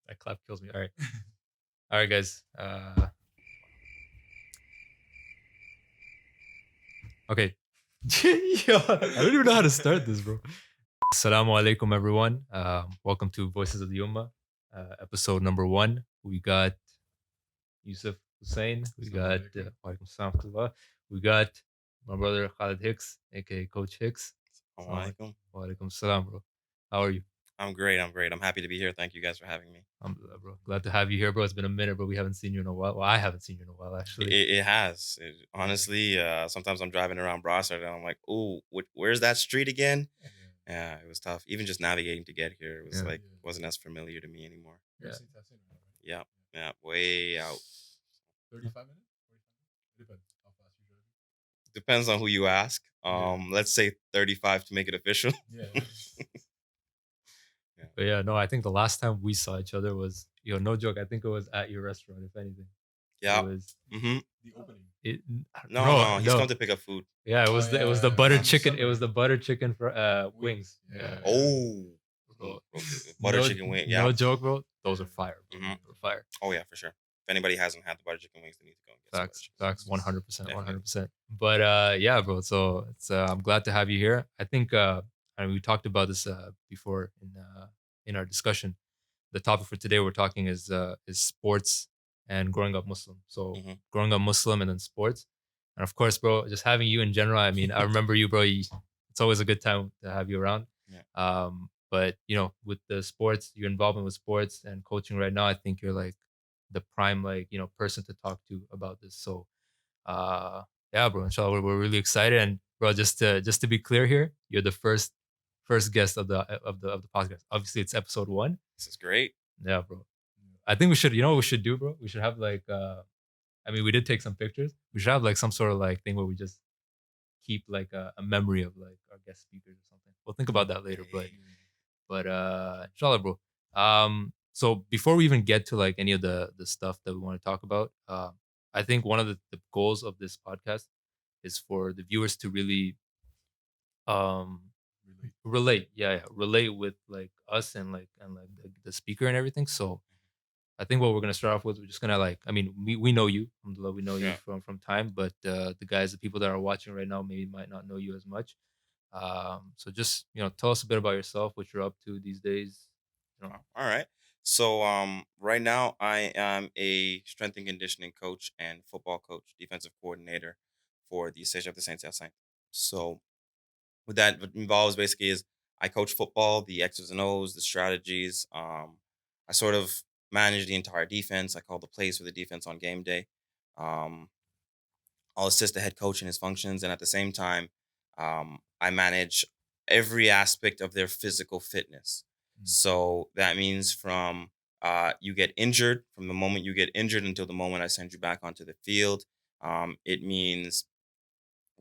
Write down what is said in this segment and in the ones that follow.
That clap kills me. All right, guys. Okay. Yo, I don't even know how to start this, bro. Assalamu alaikum, everyone. Welcome to Voices of the Ummah, episode number 1. We got Yusuf Hussein. We got Walaikum salam wa rahmatullah. We got my brother Khaalid Hicks, aka Coach Hicks. Assalamu Alaikum. Walaikum salam, bro. How are you? I'm great. I'm happy to be here. Thank you guys for having me. Alhamdulillah, bro. Glad to have you here, bro. It's been a minute, bro. We haven't seen you in a while. Well, I haven't seen you in a while, It, actually. it has. Honestly, sometimes I'm driving around Brossard and I'm like, oh, where's that street again? Yeah, it was tough. Even just navigating to get here, it was wasn't as familiar to me anymore. Yeah. Yeah, yeah, way out. 35 minutes? 45 minutes? Depends how fast you drive. Depends on who you ask. Yeah. Let's say 35 to make it official. Yeah. But yeah, no, I think the last time we saw each other was, no joke. I think it was at your restaurant, if anything. Yeah. It was Mm-hmm. The opening. No, he's come to pick up food. Yeah, it was Oh, it was yeah, the butter on chicken. It Sunday. was the butter chicken for wings. Yeah. Oh, Bro. butter No- chicken wing. Yeah. No joke, bro. Those are fire. Bro. Mhm. They're fire. Oh yeah, for sure. If anybody hasn't had the butter chicken wings, they need to go and get some butter Facts, chicken facts, wings. 100%, Definitely. 100%. But yeah, bro. So it's I'm glad to have you here. I think and we talked about this before in our discussion. The topic for today we're talking is sports and growing up Muslim. So Mhm. growing up Muslim and then sports, and of course, bro, just having you in general. I mean, I remember you, bro. It's always a good time to have you around. Yeah. But with the sports, your involvement with sports and coaching right now, I think you're like the prime person to talk to about this. So yeah, bro, inshallah, we're really excited. And bro, just to be clear here, you're the first guest of the podcast. Obviously it's episode 1. This is great. Yeah, bro. I think we should, what we should do, bro? We should have like I mean, we did take some pictures. We should have like some sort of like thing where we just keep like a memory of like our guest speakers or something. We'll think about that later, but inshallah, bro. So before we even get to like any of the stuff that we want to talk about, I think one of the goals of this podcast is for the viewers to really um relate, relate with like us and like the speaker and everything. So I think what we're gonna start off with, we're just gonna like, I mean, we know you, alhamdulillah, we know you Yeah. from time, but the people that are watching right now maybe might not know you as much. So just tell us a bit about yourself, what you're up to these days. All right. So right now I am a strength and conditioning coach and football coach, defensive coordinator for the Stage of the Saints Saint. So what involves basically is I coach football, the X's and O's, the strategies. I sort of manage the entire defense. I call the plays for the defense on game day. Um, I'll assist the head coach in his functions, and at the same time, I manage every aspect of their physical fitness. So that means from you get injured, from the moment you get injured until the moment I send you back onto the field. It means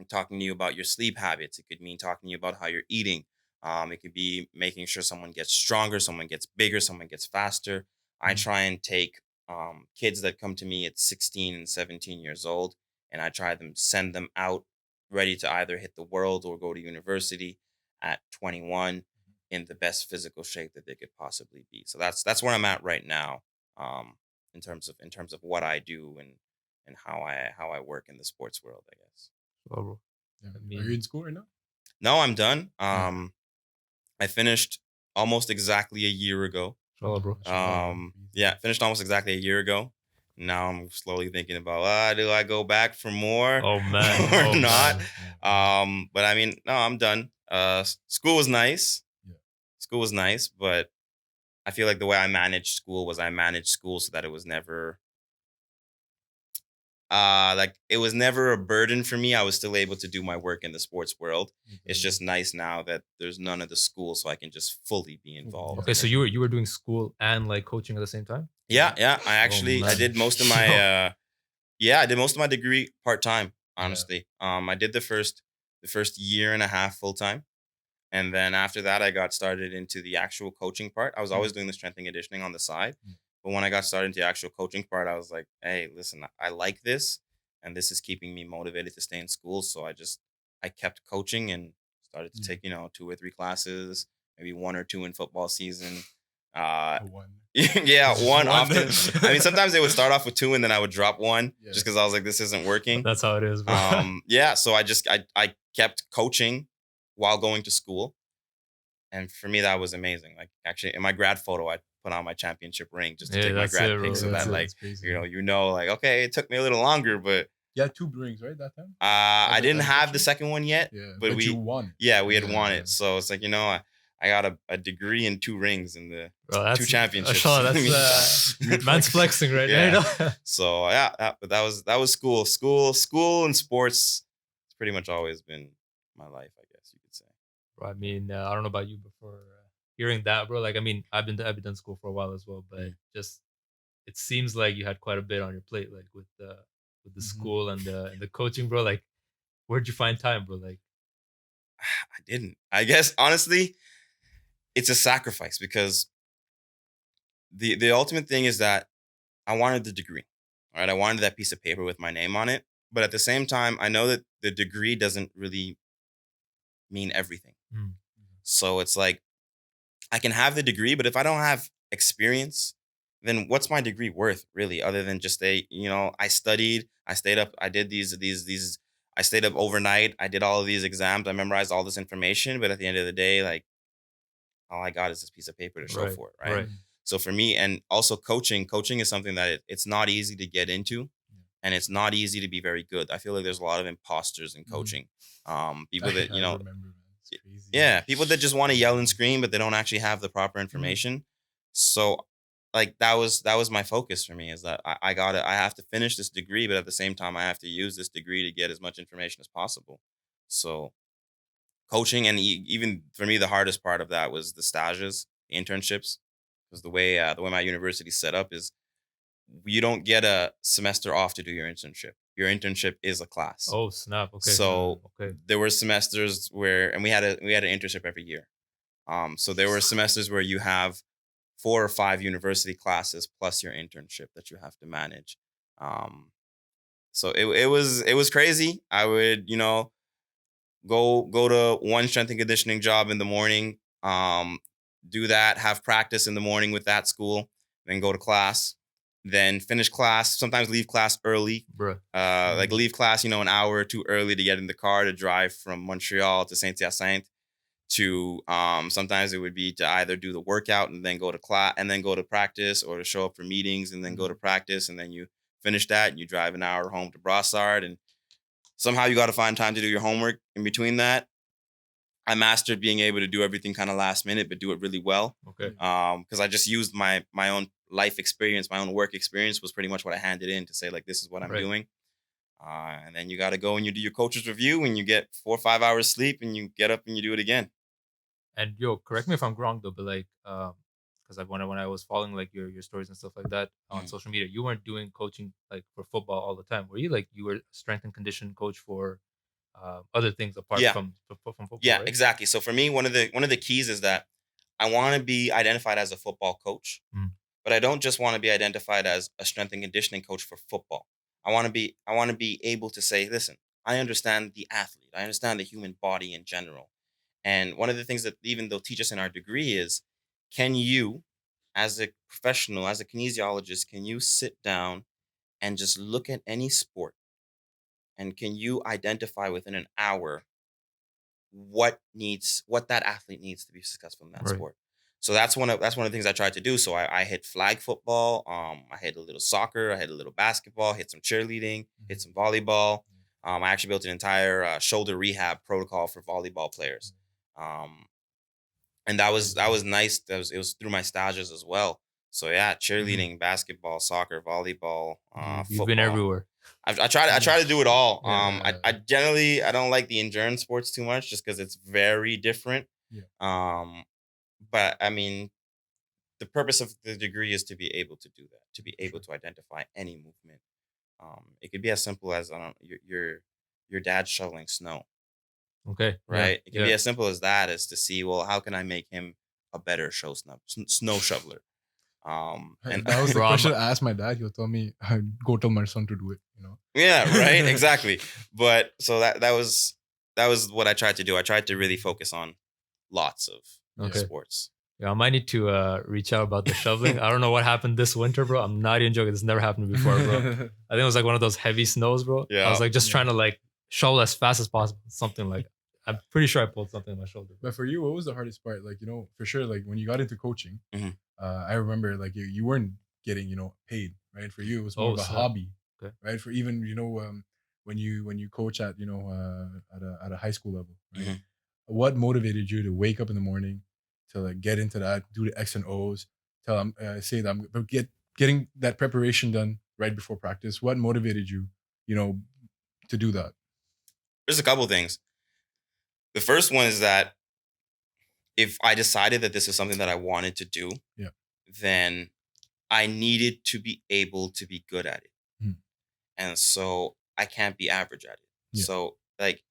talking to you about your sleep habits. It could mean talking to you about how you're eating. It could be making sure someone gets stronger, someone gets bigger, someone gets faster. I try and take kids that come to me at 16 and 17 years old, and I try to send them out ready to either hit the world or go to university at 21 in the best physical shape that they could possibly be. So that's where I'm at right now, in terms of what I do and how I work in the sports world, I guess. Well, bro. Yeah. I Are mean- you in school right now? No, I'm done. I finished almost exactly a year ago. Inshallah, bro. Yeah, finished almost exactly a year ago. Now I'm slowly thinking about, do I go back for more Oh man. or Oh, not? man. But I mean, no, I'm done. School was nice. Yeah. School was nice, but I feel like the way I managed school was I managed school so that it was never it was never a burden for me. I was still able to do my work in the sports world. It's just nice now that there's none of the school, so I can just fully be involved. Okay, so you were doing school and like coaching at the same time? Yeah. I actually I man. did most of my I did most of my degree part time. Honestly, I did the first year and a half full time, and then after that, I got started into the actual coaching part. I was always doing the strength and conditioning on the side, but when I got started into the actual coaching part, I was like, hey, listen, I like this, and this is keeping me motivated to stay in school. So I kept coaching and started to take 2 or 3 classes, maybe 1 or 2 in football season. Yeah, one One. often. I mean, sometimes they would start off with 2 and then I would drop 1 Yeah. just because I was like, this isn't working. That's how it is, bro. Yeah, so I kept coaching while going to school. And for me, that was amazing. Like actually in my grad photo, I put on my championship ring just to Yeah, take my that's grad it, bro. pic so That's that it. like, That's crazy. like, okay, it took me a little longer, but You had 2 rings, right, that time? I As a- didn't as a have the coach? second one yet. Yeah, But you won. we had Yeah, won yeah. it. So it's like, I got a degree and 2 rings in the Bro, that's 2 championships. Sean, I mean, that's man's flexing right Yeah. now. So but that was school and sports. It's pretty much always been my life, I guess you could say. Bro, I mean, I don't know about you, but for hearing that, bro, like I mean, I've been in school for a while as well, but just it seems like you had quite a bit on your plate, like with the Mhm. school and the coaching, bro. Like, where'd you find time, bro? Like, I didn't. I guess honestly, it's a sacrifice because the ultimate thing is that I wanted the degree. All right, I wanted that piece of paper with my name on it, but at the same time, I know that the degree doesn't really mean everything. Mm. So it's like I can have the degree, but if I don't have experience, then what's my degree worth really? Other than just I studied, I stayed up, I did these. I stayed up overnight. I did all of these exams. I memorized all this information, but at the end of the day, like all I got is this piece of paper to show Right, for it, right? right. So for me, and also coaching is something that it's not easy to get into, and it's not easy to be very good. I feel like there's a lot of imposters in coaching. People that I remember, man. It's crazy. yeah, people that just want to yell and scream, but they don't actually have the proper information. So, like that was my focus for me is that I have to finish this degree, but at the same time, I have to use this degree to get as much information as possible. So, coaching and even for me, the hardest part of that was the stages, the internships, because the way my university set up is you don't get a semester off to do your internship. Your internship is a class. Oh snap! Okay, So okay, there were semesters where, and we had an internship every year. So there were semesters where you have 4 or 5 university classes plus your internship that you have to manage. So it was crazy. I would go to one strength and conditioning job in the morning, do that, have practice in the morning with that school, then go to class, then finish class, sometimes leave class early. bro. Like leave class, an hour or 2 early to get in the car to drive from Montreal to Saint-Hyacinthe. To sometimes it would be to either do the workout and then go to class and then go to practice, or to show up for meetings and then go to practice, and then you finish that and you drive an hour home to Brossard, and somehow you got to find time to do your homework in between that. I mastered being able to do everything kind of last minute, but do it really well. Okay, Because I just used my own life experience, my own work experience was pretty much what I handed in to say, like, this is what I'm Right. doing. And then you got to go and you do your coach's review and you get 4 or 5 hours sleep and you get up and you do it again. and yo, correct me if I'm wrong though, but like, because when I was following like your stories and stuff like that on social media, you weren't doing coaching like for football all the time, were you? Like, you were a strength and condition coach for other things apart Yeah. from football. Yeah, right? exactly. So for me, one of the keys is that I want to be identified as a football coach, but I don't just want to be identified as a strength and conditioning coach for football. I want to be able to say, listen, I understand the athlete. I understand the human body in general. And one of the things that even they'll teach us in our degree is, can you, as a professional, as a kinesiologist, can you sit down and just look at any sport, and can you identify within an hour what that athlete needs to be successful in that Right. sport? So that's one of the things I tried to do. So I hit flag football, I hit a little soccer, I hit a little basketball, hit some cheerleading, hit some volleyball. I actually built an entire shoulder rehab protocol for volleyball players. And that was nice. It was through my stages as well. So yeah, cheerleading, basketball, soccer, volleyball, You've football. been everywhere. I try to do it all. Yeah. I generally I don't like the endurance sports too much just because it's very different. Yeah. But I mean, the purpose of the degree is to be able to do that, to be able to identify any movement. It could be as simple as, I don't know, your dad shoveling snow, Okay, right? It can be yeah. as simple as that, as to see, well, how can I make him a better snow shoveler? And That was the Bro, question I asked my dad. He'll tell me, go tell my son to do it, yeah, right, exactly. But so that was what I tried to do. I tried to really focus on lots of Okay. sports. Yeah, I might need to reach out about the shoveling. I don't know what happened this winter, bro. I'm not even joking. This never happened before, bro. I think it was like one of those heavy snows, bro. I Yeah. was like just Yeah. trying to like shovel as fast as possible. Something like I'm pretty sure I pulled something in my shoulder. But for you, what was the hardest part? Like, for sure, like when you got into coaching, Mhm. I remember like you weren't getting, paid, right? For you, it was more Oh, of a snap. hobby, Okay. right? For even, when you coach at, at a high school level, right? Mhm. What motivated you to wake up in the morning to like get into that, do the X and O's, tell them, say that I'm getting that preparation done right before practice? What motivated you, to do that? There's a couple things. The first one is that if I decided that this is something that I wanted to do, Yeah. then I needed to be able to be good at it. Mhm. And so I can't be average at it. Yeah. So, like,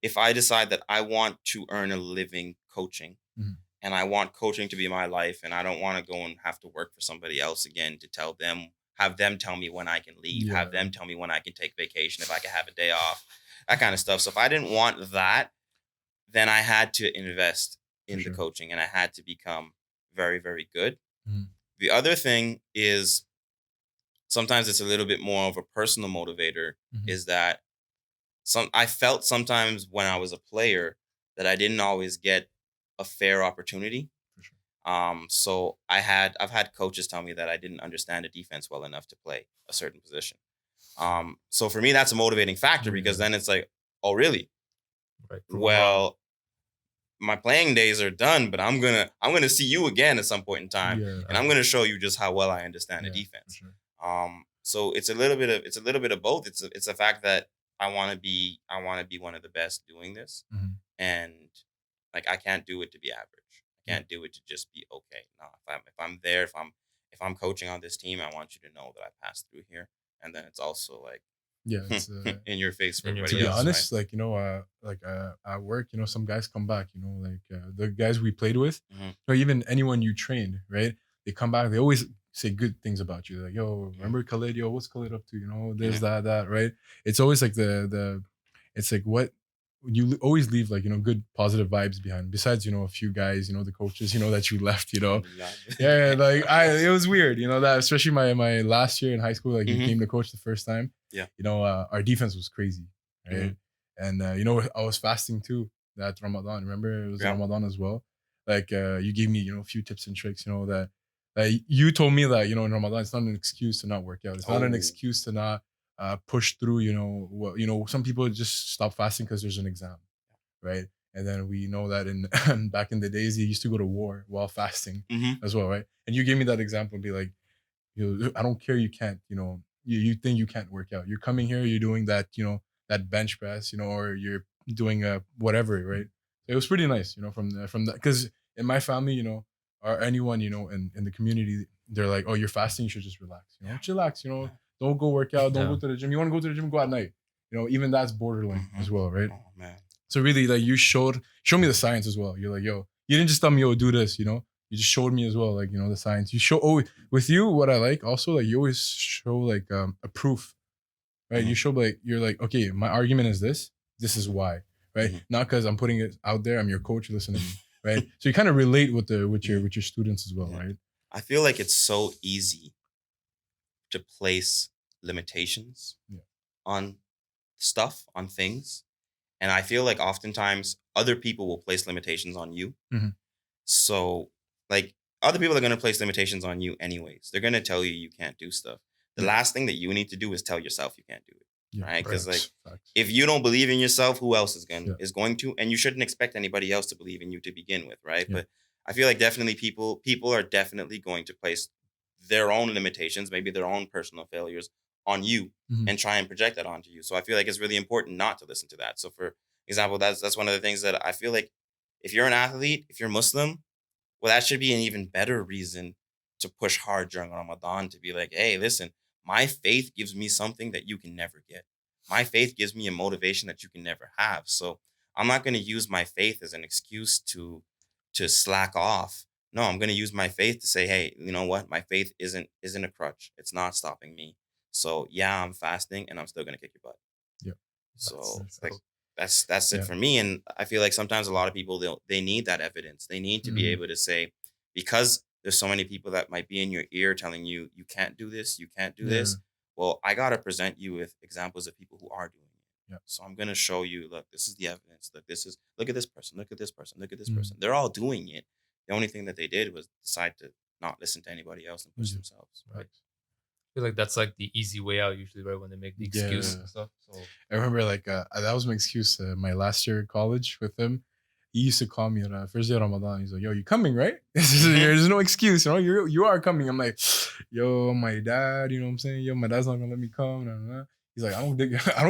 if I decide that I want to earn a living coaching Mhm. and I want coaching to be my life and I don't want to go and have to work for somebody else again to have them tell me when I can leave, have Yeah. them tell me when I can take vacation, if I can have a day off, that kind of stuff. So if I didn't want that, then I had to invest in the sure. coaching and I had to become very, very good. Mhm. The other thing is sometimes it's a little bit more of a personal motivator, Mhm. is that I felt sometimes when I was a player that I didn't always get a fair opportunity. For sure. So I've had coaches tell me that I didn't understand the defense well enough to play a certain position. So for me, that's a motivating factor because Yeah. then it's like, oh really? Right. Prove 'em wrong. Well, my playing days are done, but I'm gonna see you again at some point in time, Yeah. and I'm gonna show you just how well I understand the Yeah, for defense. sure. So it's a little bit of both. It's a fact that I want to be one of the best doing this, Mhm. and like I can't do it to be average. I Yeah. can't do it to just be okay. No, if I'm there, if I'm coaching on this team, I want you to know that I passed through here, and then it's also like Yeah, it's in your face for In your to everybody be face. else, right? honest, like at work, some guys come back, like the guys we played with, Mhm. or even anyone you trained, right? They come back, they always say good things about you, like, yo, Mhm. remember Khalid? Yo, what's Khalid up to? This, Yeah. that, right? It's always like it's like what you always leave, like, good positive vibes behind. Besides, a few guys, the coaches, that you left, Alhamdulillah. yeah, like it was weird, that especially my last year in high school, like Mhm. became the coach the first time. Yeah. Our defense was crazy, right? Mhm. And I was fasting too that Ramadan. Remember, it was Yeah. Ramadan as well. Like you gave me, a few tips and tricks, that you told me that in Ramadan it's not an excuse to not work out. It's not an Oh. excuse to not push through. Some people just stop fasting because there's an exam, right? And then we know that in back in the days, they used to go to war while fasting Mhm. as well, right? And you gave me that example and be like, I don't care, you can't, you think you can't work out. You're coming here, you're doing that, that bench press, or you're doing whatever, right? So it was pretty nice, from that, because in my family, or anyone, in the community, they're like, oh, you're fasting, you should just relax, chillax, don't go work out, don't Yeah. go to the gym. You want to go to the gym, go at night. Even that's borderline Mhm. as well, right? Oh man. So really, like, you show me the science as well. You're like, yo, you didn't just tell me, yo, do this, you just showed me as well, like, the science. You show, with you, what I like also, like, you always show like a proof, right? You Mhm. show like, you're like, okay, my argument is this is why, right? Mhm. Not because I'm putting it out there, I'm your coach, listen to me, right? So you kind of relate with Mhm. your students as well, Yeah. right? I feel like it's so easy to place limitations Yeah. on stuff, on things. And I feel like oftentimes other people will place limitations on you. Mhm. So, like, other people are going to place limitations on you anyways. They're going to tell you you can't do stuff. The Yeah. last thing that you need to do is tell yourself you can't do it. Yeah, Right? Because like facts. if you don't believe in yourself, who else Yeah. is going to? And you shouldn't expect anybody else to believe in you to begin with, right? Yeah. But I feel like definitely people are definitely going to place their own limitations, maybe their own personal failures on you Mhm. and try and project that onto you. So I feel like it's really important not to listen to that. So for example, that's one of the things that I feel like if you're an athlete, if you're Muslim, well, that should be an even better reason to push hard during Ramadan to be like, hey, listen, my faith gives me something that you can never get. My faith gives me a motivation that you can never have. So I'm not going to use my faith as an excuse to slack off. No, I'm going to use my faith to say, hey, you know what? My faith isn't a crutch. It's not stopping me. So yeah, I'm fasting and I'm still going to kick your butt. Yeah. So That's like dope. that's it Yeah. for me. And I feel like sometimes a lot of people they need that evidence. They need to be Mhm. able to say, because there's so many people that might be in your ear telling you you can't do this, you can't do this. Well, I gotta present you with examples of people who are doing it. Yeah. So I'm gonna show you, look, this is the evidence. Look at this person, look at this person, look at this Mm. person. They're all doing it. The only thing that they did was decide to not listen to anybody else and push Mhm. themselves. Right. I feel like that's like the easy way out usually, right? When they make the excuse Yeah. and stuff. So I remember like that was my excuse. My last year of college with him, he used to call me on first day of Ramadan. He's like, "Yo, you coming, right?" There's no excuse, you know. You are coming. I'm like, "Yo, my dad, you know what I'm saying? Yo, my dad's not gonna let me come." Nah, nah, nah. He's like, I don't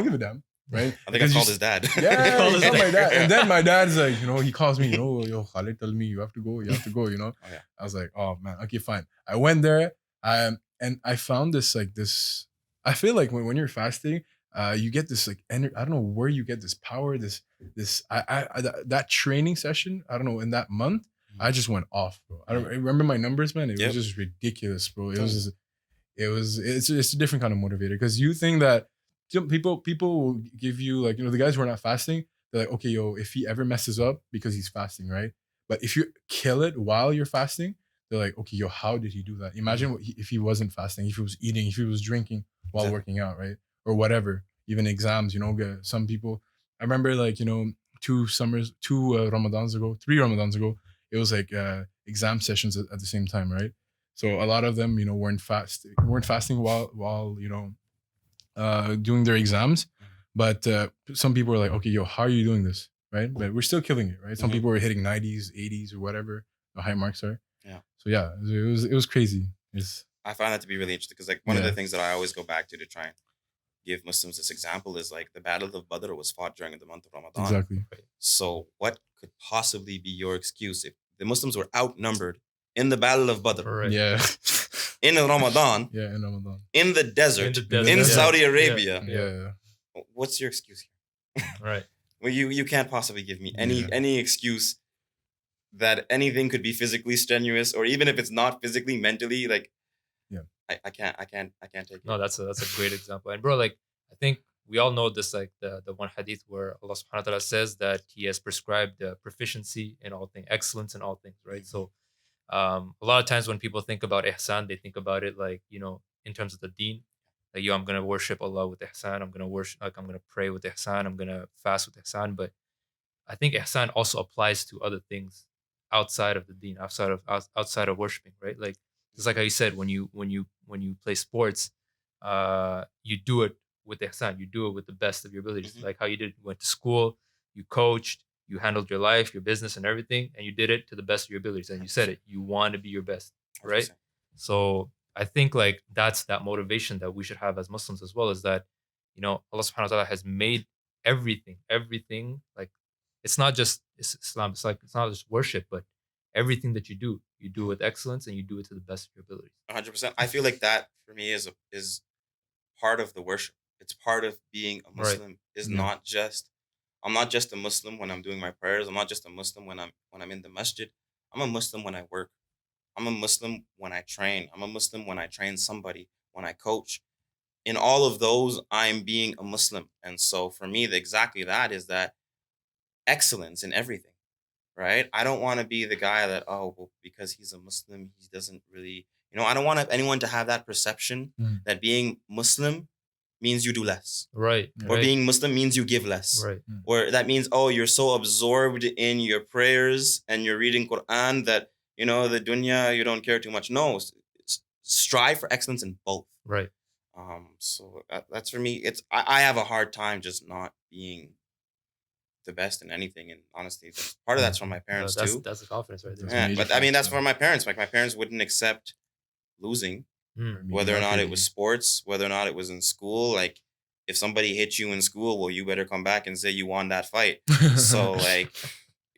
give a damn, right? I think I called his dad. Yeah, called he his called my dad. dad, and then my dad's like, you know, he calls me, you know, yo, Khaalid, tell me you have to go, you know. Oh, yeah. I was like, oh man, okay, fine. I went there, and I found this. I feel like when you're fasting, you get this like energy. I don't know where you get this power, this that training session. I don't know, in that month, I just went off, bro. I remember my numbers, man. It Yep. was just ridiculous, bro. It's a different kind of motivator, because you think that people will give you, like, you know, the guys who are not fasting, they're like, okay, yo, if he ever messes up because he's fasting, right? But if you kill it while you're fasting, they're like, okay, yo, how did he do that? Imagine if he wasn't fasting, if he was eating, if he was drinking while Exactly. working out, right? Or whatever. Even exams, you know, some people. I remember, like, you know, 3 Ramadans ago, it was like exam sessions at the same time, right? So a lot of them, you know, weren't fasting while you know, doing their exams. But some people were like, okay, yo, how are you doing this, right? But we're still killing it, right? Some people were hitting 90s, 80s, or whatever the high marks are. Yeah. So yeah, it was crazy. I find that to be really interesting, because like one of the things that I always go back to try and give Muslims this example is like the Battle of Badr was fought during the month of Ramadan. Exactly. So what could possibly be your excuse if the Muslims were outnumbered in the Battle of Badr, right. Yeah. in Ramadan, Yeah, in Ramadan. in the desert, In the desert, in yeah. Saudi Arabia? Yeah. What's your excuse here? Right. Well, you can't possibly give me any Yeah. any excuse that anything could be physically strenuous, or even if it's not physically, mentally, like, Yeah. I can't take it. No, that's a great example. And bro, like, I think we all know this, like the one hadith where Allah subhanahu wa ta'ala says that he has prescribed proficiency in all things, excellence in all things, right? So a lot of times when people think about ihsan, they think about it like, you know, in terms of the deen. Like, yo, I'm gonna worship Allah with ihsan, I'm gonna pray with ihsan, I'm gonna fast with ihsan. But I think ihsan also applies to other things outside of the deen, outside of worshiping, right? Like, just like how you said, when you play sports, you do it with ihsan, you do it with the best of your abilities. Mhm. Like how you went to school, you coached, you handled your life, your business, and everything, and you did it to the best of your abilities. And you said it, you want to be your best, right? 100%. So I think like that's that motivation that we should have as Muslims as well, is that, you know, Allah subhanahu wa ta'ala has made everything like, it's not just Islam. It's like, it's not just worship, but everything that you do with excellence, and you do it to the best of your abilities. 100%. I feel like that for me is part of the worship. It's part of being a Muslim. Is Yeah. not just, I'm not just a Muslim when I'm doing my prayers. I'm not just a Muslim when I'm in the masjid. I'm a Muslim when I work. I'm a Muslim when I train. I'm a Muslim when I train somebody, when I coach. In all of those, I'm being a Muslim. And so for me, exactly that is that excellence in everything, right? I don't want to be the guy that, oh, well, because he's a Muslim, he doesn't really, I don't want anyone to have that perception Mm. that being Muslim means you do less, Right. Yeah. or Right. being Muslim means you give less, Right. or that means, oh, you're so absorbed in your prayers and you're reading Quran that, the dunya, you don't care too much. No, strive for excellence in both. Right. So that's for me. I have a hard time just not being the best in anything, and honestly, part of that's from my parents too. That's the confidence right there. That's Yeah, major but I mean, that's factor. from my parents. Like, my parents wouldn't accept losing, whether or not it was sports, whether or not it was in school. Like, if somebody hit you in school, well, you better come back and say you won that fight. So like,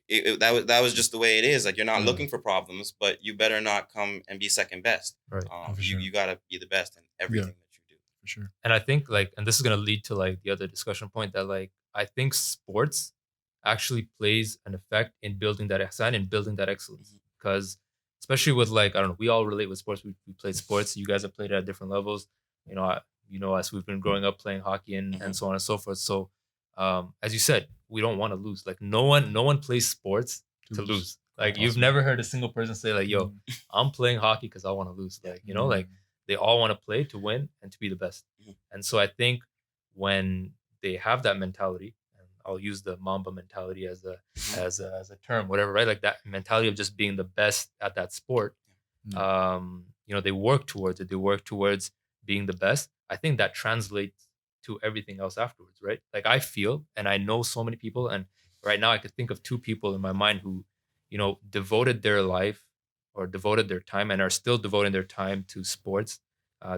that was just the way it is. Like, you're not looking for problems, but you better not come and be second best. Right. For sure. You gotta be the best in everything that you do. For sure. And I think like, and this is gonna lead to like the other discussion point, that like, I think sports actually plays an effect in building that ihsan and building that excellence. Because especially with like, I don't know, we all relate with sports. We played sports. You guys have played at different levels. As we've been growing up playing hockey and so on and so forth. So as you said, we don't want to lose. Like, no one plays sports to lose. Like you've Awesome. never heard a single person say like, "Yo, Mm. I'm playing hockey because I want to lose." Like like they all want to play to win and to be the best. Mhm. And so I think when they have that mentality, and I'll use the Mamba mentality as a as a term, whatever, right? Like that mentality of just being the best at that sport. They work towards it. They work towards being the best. I think that translates to everything else afterwards, right? Like I feel, and I know so many people, and right now I could think of two people in my mind who, devoted their life or devoted their time and are still devoting their time to sports,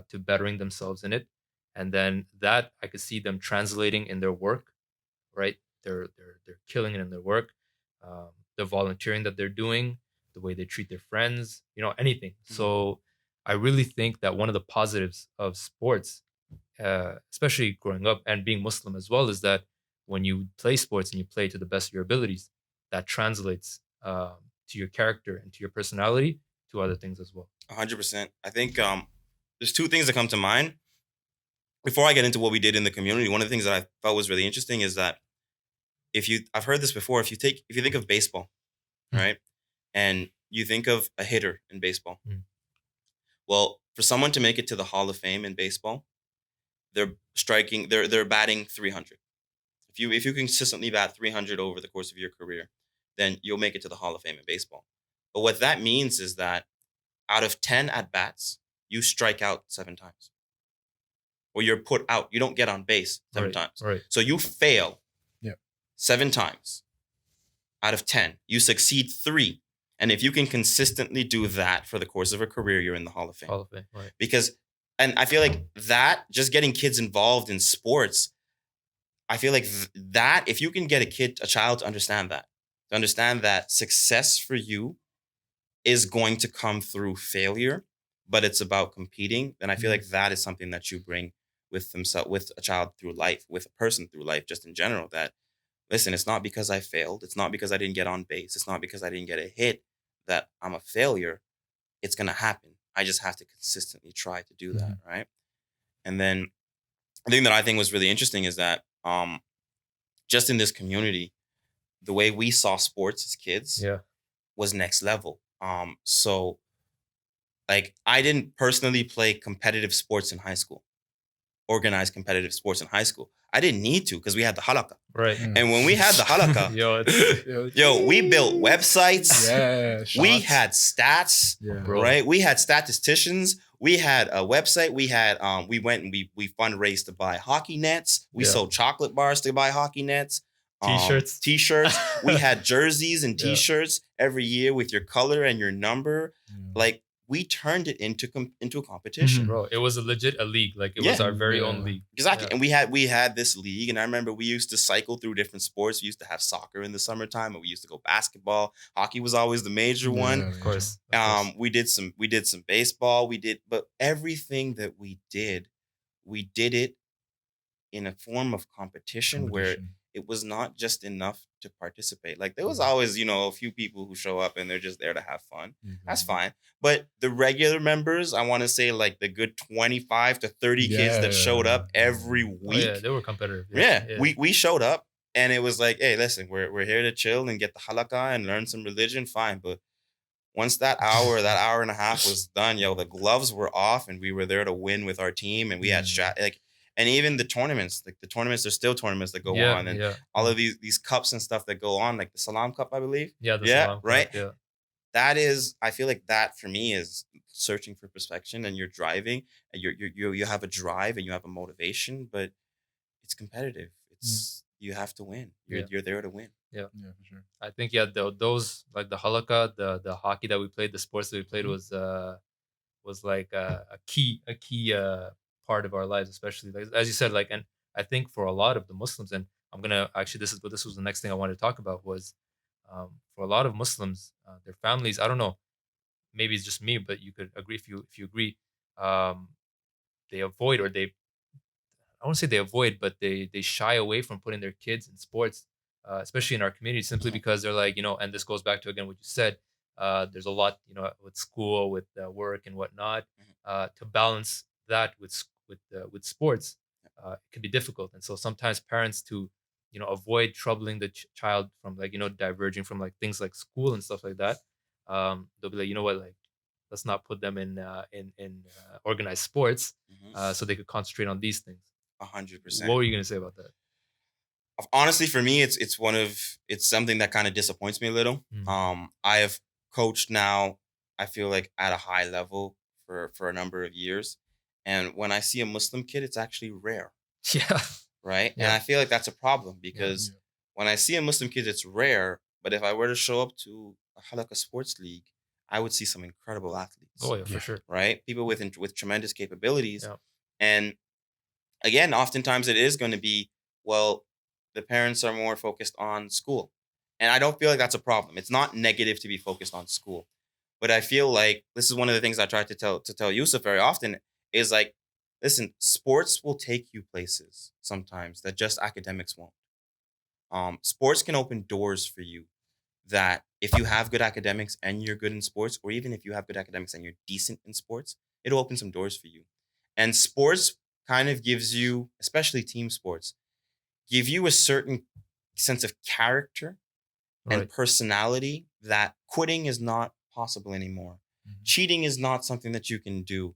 to bettering themselves in it. And then that I could see them translating in their work, right? They're killing it in their work, the volunteering that they're doing, the way they treat their friends, anything. So I really think that one of the positives of sports, especially growing up and being Muslim as well, is that when you play sports and you play to the best of your abilities, that translates to your character and to your personality, to other things as well. 100%. I think there's two things that come to mind. Before I get into what we did in the community, one of the things that I thought was really interesting is that I've heard this before. If you think of baseball, right, and you think of a hitter in baseball, well, for someone to make it to the Hall of Fame in baseball, they're batting 300. If you consistently bat 300 over the course of your career, then you'll make it to the Hall of Fame in baseball. But what that means is that out of 10 at bats, you strike out 7 times. Or you're put out. You don't get on base 7 times. Right. So you fail Yeah. 7 times out of 10. You succeed 3. And if you can consistently do that for the course of a career, you're in the Hall of Fame. Hall of Fame, right. And I feel like that, just getting kids involved in sports, I feel like that, if you can get a child to understand that success for you is going to come through failure, but it's about competing, then I feel like that is something that you bring with a child through life, with a person through life, just in general, that, listen, it's not because I failed. It's not because I didn't get on base. It's not because I didn't get a hit that I'm a failure. It's going to happen. I just have to consistently try to do that, right? And then the thing that I think was really interesting is that just in this community, the way we saw sports as kids was next level. So like I didn't personally play competitive sports in high school, organized competitive sports in high school. I didn't need to because we had the halakha. Right. And when we had the halakha, we built websites. Yeah, we shots. had stats, right? We had statisticians. We had a website. We had we went and we fundraised to buy hockey nets. We sold chocolate bars to buy hockey nets. T-shirts. We had jerseys and T-shirts every year with your color and your number. Like we turned it into a competition. Bro, it was a league. Like it was our very own league. Exactly. And we had this league, and I remember we used to cycle through different sports. We used to have soccer in the summertime, and we used to go basketball. Hockey was always the major one. Of course. We did some baseball. But everything that we did it in a form of competition where it was not just enough to participate. Like there was always, a few people who show up and they're just there to have fun. That's fine. But the regular members, I want to say like the good 25 to 30 kids that showed up every week. They were competitive. We showed up and it was like, hey, listen, we're here to chill and get the halakha and learn some religion. Fine. But once that hour and a half was done, the gloves were off and we were there to win with our team. And we had and even the tournaments, there's still tournaments that go on, and all of these cups and stuff that go on, like the Salam Cup, I believe. Salam right. Cup, yeah. That is, I feel like that for me is searching for perfection, and you're driving, and you have a drive and you have a motivation, but it's competitive. It's you have to win. You're there to win. Yeah, for sure. I think those like the halakha, the hockey that we played, the sports that we played was like a key part of our lives, especially like, as you said, like, and I think for a lot of the Muslims, and I'm gonna actually this was the next thing I wanted to talk about was for a lot of Muslims, their families. I don't know, maybe it's just me, but you could agree if you agree. They avoid or they I won't say they avoid, but they shy away from putting their kids in sports, especially in our community, simply because they're like, and this goes back to again what you said. There's a lot, with school, with work and whatnot, to balance that with sports. It can be difficult, and so sometimes parents to avoid troubling the child from like diverging from like things like school and stuff like that. They'll be like, you know what, like let's not put them in organized sports, Mhm. so they could concentrate on these things. What 100%. were you gonna say about that? Honestly, for me, it's something that kind of disappoints me a little. Mm. I have coached now, I feel like at a high level for a number of years, and when I see a Muslim kid, it's actually rare, Yeah, right? And yeah, I feel like that's a problem yeah. because when I see a Muslim kid, it's rare. But if I were to show up to a halakha sports league, I would see some incredible athletes, Oh yeah, for Yeah. sure. right? People with tremendous capabilities, Yeah, and again, oftentimes it is going to be, well, the parents are more focused on school. And I don't feel like that's a problem. It's not negative to be focused on school. But I feel like this is one of the things I try to tell Yusuf very often is like, listen, sports will take you places sometimes that just academics won't. Sports can open doors for you that if you have good academics and you're good in sports, or even if you have good academics and you're decent in sports, it'll open some doors for you. And sports kind of gives you, especially team sports, give you a certain sense of character and right. personality that quitting is not possible anymore. Mhm. Cheating is not something that you can do.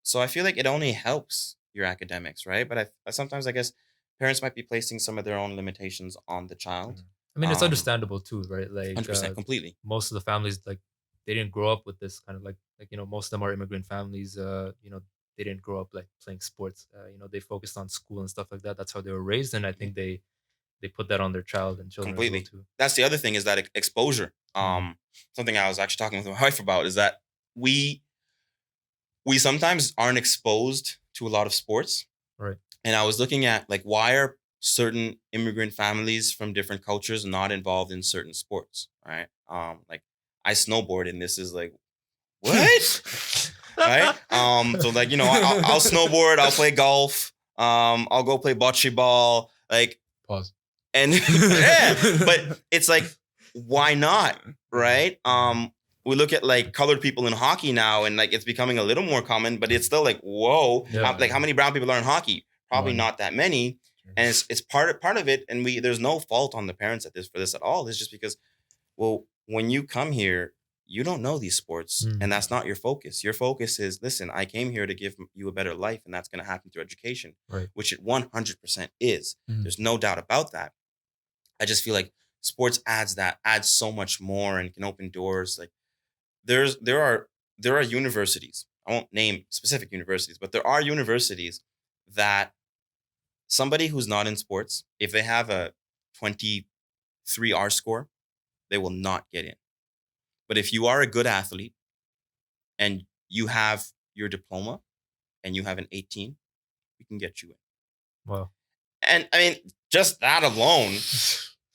So I feel like it only helps your academics, right? But sometimes I guess parents might be placing some of their own limitations on the child. I mean, it's Um, understandable too, right? Like 100% completely. most of the families, like they didn't grow up with this kind of most of them are immigrant families. They didn't grow up like playing sports. They focused on school and stuff like that. That's how they were raised, and I Mhm. think they put that on their child and children as well Completely. too. That's the other thing is that exposure. Mm, Something I was actually talking with my wife about is that we we sometimes aren't exposed to a lot of sports. right. And I was looking at like why are certain immigrant families from different cultures not involved in certain sports, right? Like I snowboard and this is like what? Right? So like I'll snowboard, I'll play golf, I'll go play bocce ball, like Pause. and yeah, but it's like, why not? Right? We look at like colored people in hockey now, and like it's becoming a little more common, but it's still like, whoa, Yeah. like how many brown people are in hockey? Probably One. not that many. And it's part of it, and there's no fault on the parents for this at all. It's just because, well, when you come here, you don't know these sports, Mm, and that's not your focus. Your focus is, listen, I came here to give you a better life, and that's going to happen through education, right. which it 100% is. Mhm. There's no doubt about that. I just feel like sports adds so much more and can open doors. Like there are universities. I won't name specific universities, but there are universities that somebody who's not in sports, if they have a 23 R score, they will not get in. But if you are a good athlete and you have your diploma and you have an 18, we can get you in. Wow. And I mean, just that alone,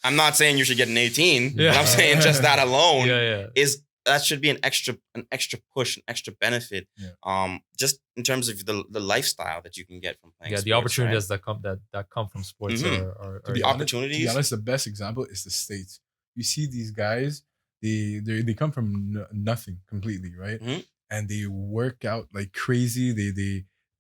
I'm not saying you should get an 18, Yeah. but I'm saying just that alone Yeah. that should be an extra push, an extra benefit. Yeah. Just in terms of the lifestyle that you can get from playing. Yeah. The sports, opportunities right? that come from sports Mhm. are To be yeah. honest, opportunities. the best example is the States. You see these guys, they come from nothing completely, right? Mhm. And they work out like crazy.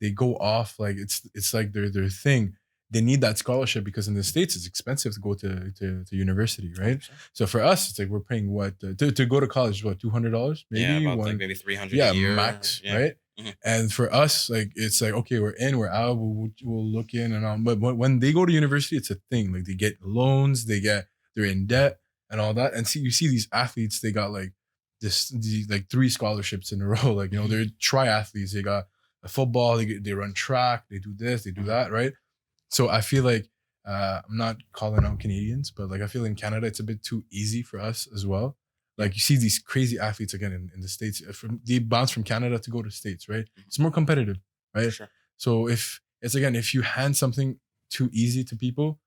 They go off like it's like their thing. They need that scholarship because in the States it's expensive to go to university, right? 100%. So for us, it's like we're paying what to go to college, what $200 Yeah, maybe about like one, maybe 300 yeah, a year. max, Yeah. right? Mhm. And for us, like it's like okay, we're in, we're out, we'll look in and all. But when they go to university, it's a thing. Like they get loans, they're in debt and all that. And you see these athletes, they got like like 3 scholarships in a row. Like they're triathletes. They got a football, they run track, they do this, they do Mhm. that, right? So I feel like I'm not calling out Canadians, but like I feel in Canada it's a bit too easy for us as well. Like you see these crazy athletes again in the States. They bounce from Canada to go to States, right? It's more competitive, right? Sure. So if you hand something too easy to people,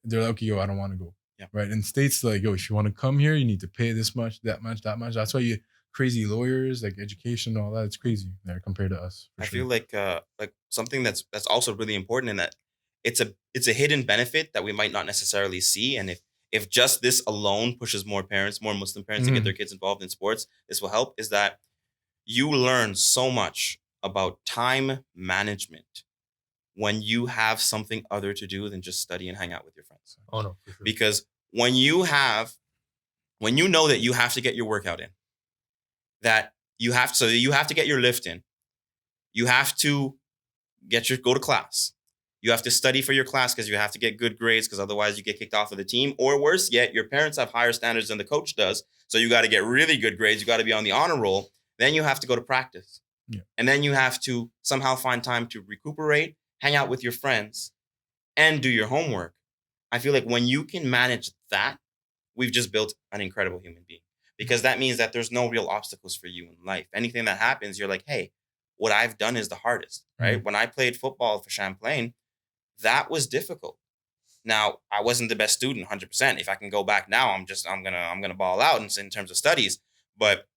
they're like, okay, yo, I don't want to go. Yeah. Right. In States, like, yo, if you want to come here, you need to pay this much, that much, that much. That's why you crazy lawyers, like education, all that. It's crazy there compared to us. For I sure. feel like something that's also really important in that it's a hidden benefit that we might not necessarily see. And if just this alone pushes more parents, more Muslim parents to get Mhm. their kids involved in sports, this will help. Is that you learn so much about time management when you have something other to do than just study and hang out with your friends. Oh no, for sure. Because when you know that you have to get your workout in, you have to get your lift in, you have to go to class, you have to study for your class because you have to get good grades because otherwise you get kicked off of the team, or worse yet, your parents have higher standards than the coach does, so you got to get really good grades, you got to be on the honor roll, then you have to go to practice. Yeah. And then you have to somehow find time to recuperate, hang out with your friends, and do your homework. I feel like when you can manage that, we've just built an incredible human being, because that means that there's no real obstacles for you in life. Anything that happens, you're like, hey, what I've done is the hardest, right? Mm-hmm. When I played football for Champlain, that was difficult. Now, I wasn't the best student 100%. If I can go back now, I'm going to ball out in terms of studies, but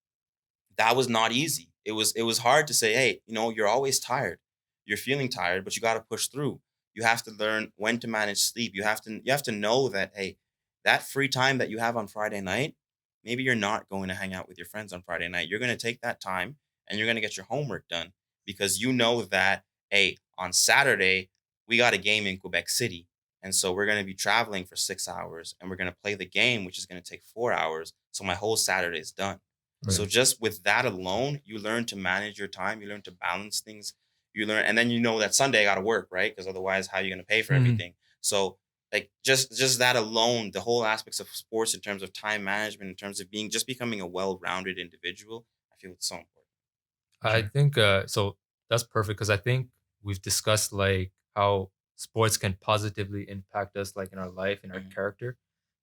that was not easy. It was hard to say, hey, you're always tired. You're feeling tired, but you got to push through. You have to learn when to manage sleep. You have to know that, hey, that free time that you have on Friday night, maybe you're not going to hang out with your friends on Friday night. You're going to take that time and you're going to get your homework done, because you know that, hey, on Saturday, we got a game in Quebec City. And so we're going to be traveling for 6 hours and we're going to play the game, which is going to take 4 hours. So my whole Saturday is done. Right. So just with that alone, you learn to manage your time. You learn to balance things. You learn, and then you know that Sunday I got to work, right? Because otherwise, how are you going to pay for everything? So like just that alone, the whole aspects of sports in terms of time management, in terms of becoming a well-rounded individual, I feel it's so important. I Sure. think so that's perfect, because I think we've discussed like how sports can positively impact us like in our life and our Mhm. character.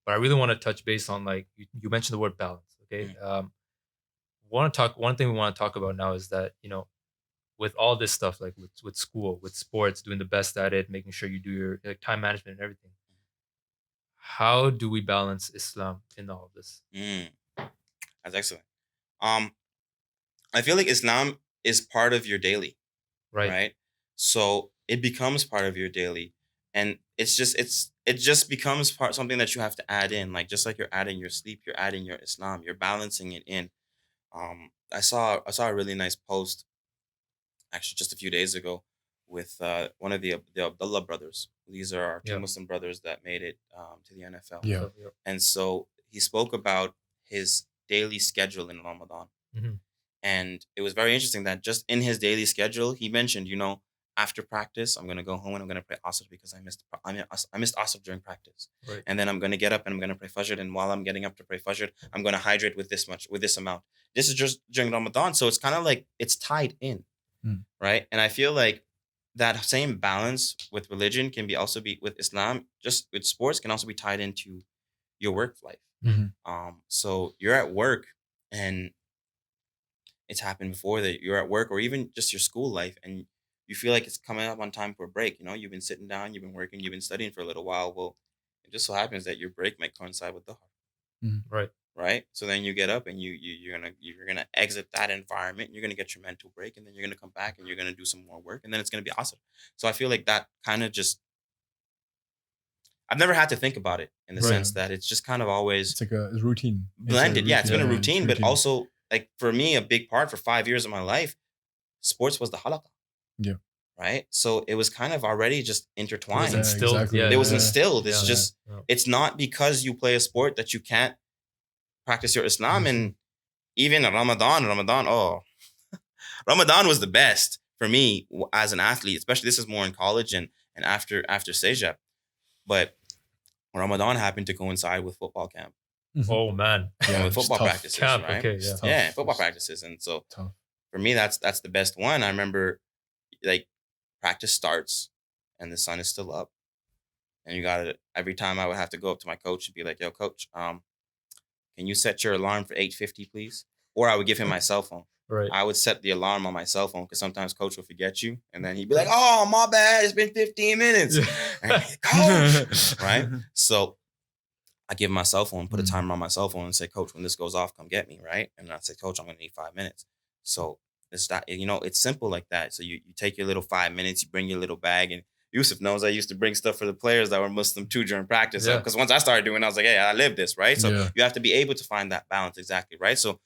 But I really want to touch base on like you mentioned the word balance. Okay. Mhm. One thing we want to talk about now is that, with all this stuff, like with school, with sports, doing the best at it, making sure you do your like, time management and everything. How do we balance Islam in all of this? Mm. That's excellent. Um, I feel like Islam is part of your daily, Right. right? So it becomes part of your daily, and it just becomes something that you have to add in, like just like you're adding your sleep, you're adding your Islam, you're balancing it in. I saw a really nice post actually just a few days ago with one of the Abdullah brothers. These are our two Yeah. Muslim brothers that made it to the NFL. Yeah. So, yeah. And so he spoke about his daily schedule in Ramadan. Mhm. And it was very interesting that just in his daily schedule, he mentioned, after practice, I'm going to go home and I'm going to pray Asr because I missed Asr during practice. Right. And then I'm going to get up and I'm going to pray Fajr. And while I'm getting up to pray Fajr, I'm going to hydrate with this amount. This is just during Ramadan. So it's kind of like it's tied in. Mm. Right. And I feel like that same balance with religion can also be with Islam, just with sports, can also be tied into your work life. Mhm. So you're at work, and it's happened before that you're at work or even just your school life, and you feel like it's coming up on time for a break. You've been sitting down, you've been working, you've been studying for a little while. Well, it just so happens that your break might coincide with the Right. right. So then you get up and you're gonna exit that environment. You're gonna get your mental break, and then you're gonna come back and you're gonna do some more work, and then it's gonna be awesome. So I feel like that kind of just I've never had to think about it in the Right. sense that it's just kind of always It's like a routine. blended. Yeah, it's been a routine, but routine. also like for me, a big part for 5 years of my life, sports was the halaqah. Yeah. Right. So it was kind of already just It was intertwined. instilled. exactly. Yeah. It was Yeah. instilled. It's Yeah. just, Yeah. it's not because you play a sport that you can't practice your Islam. And even Ramadan, oh, Ramadan was the best for me as an athlete, especially this is more in college and after Sejab. But Ramadan happened to coincide with football camp Oh man. Yeah, and with it's football tough. practices, Camp. right? Okay. It's Yeah. tough. Yeah, football It's practices. And so tough. for me, that's the best one. I remember like practice starts and the sun is still up. And you gotta every time I would have to go up to my coach and be like, yo, coach, can you set your alarm for 8:50, please? Or I would give him my cell phone. Right. I would set the alarm on my cell phone because sometimes coach will forget you. And then he'd be like, oh, my bad. It's been 15 minutes. And I'm like, coach. Right? So I give him my cell phone, put a timer on my cell phone and say, coach, when this goes off, come get me. Right? And I say, coach, I'm going to need 5 minutes. So it's that, it's simple like that. So you take your little 5 minutes, you bring your little bag, and Yusuf knows I used to bring stuff for the players that were Muslim too during practice. Yeah. Because once I started doing it, I was like, hey, I live this, right? So Yeah. you have to be able to find that balance exactly, right? So,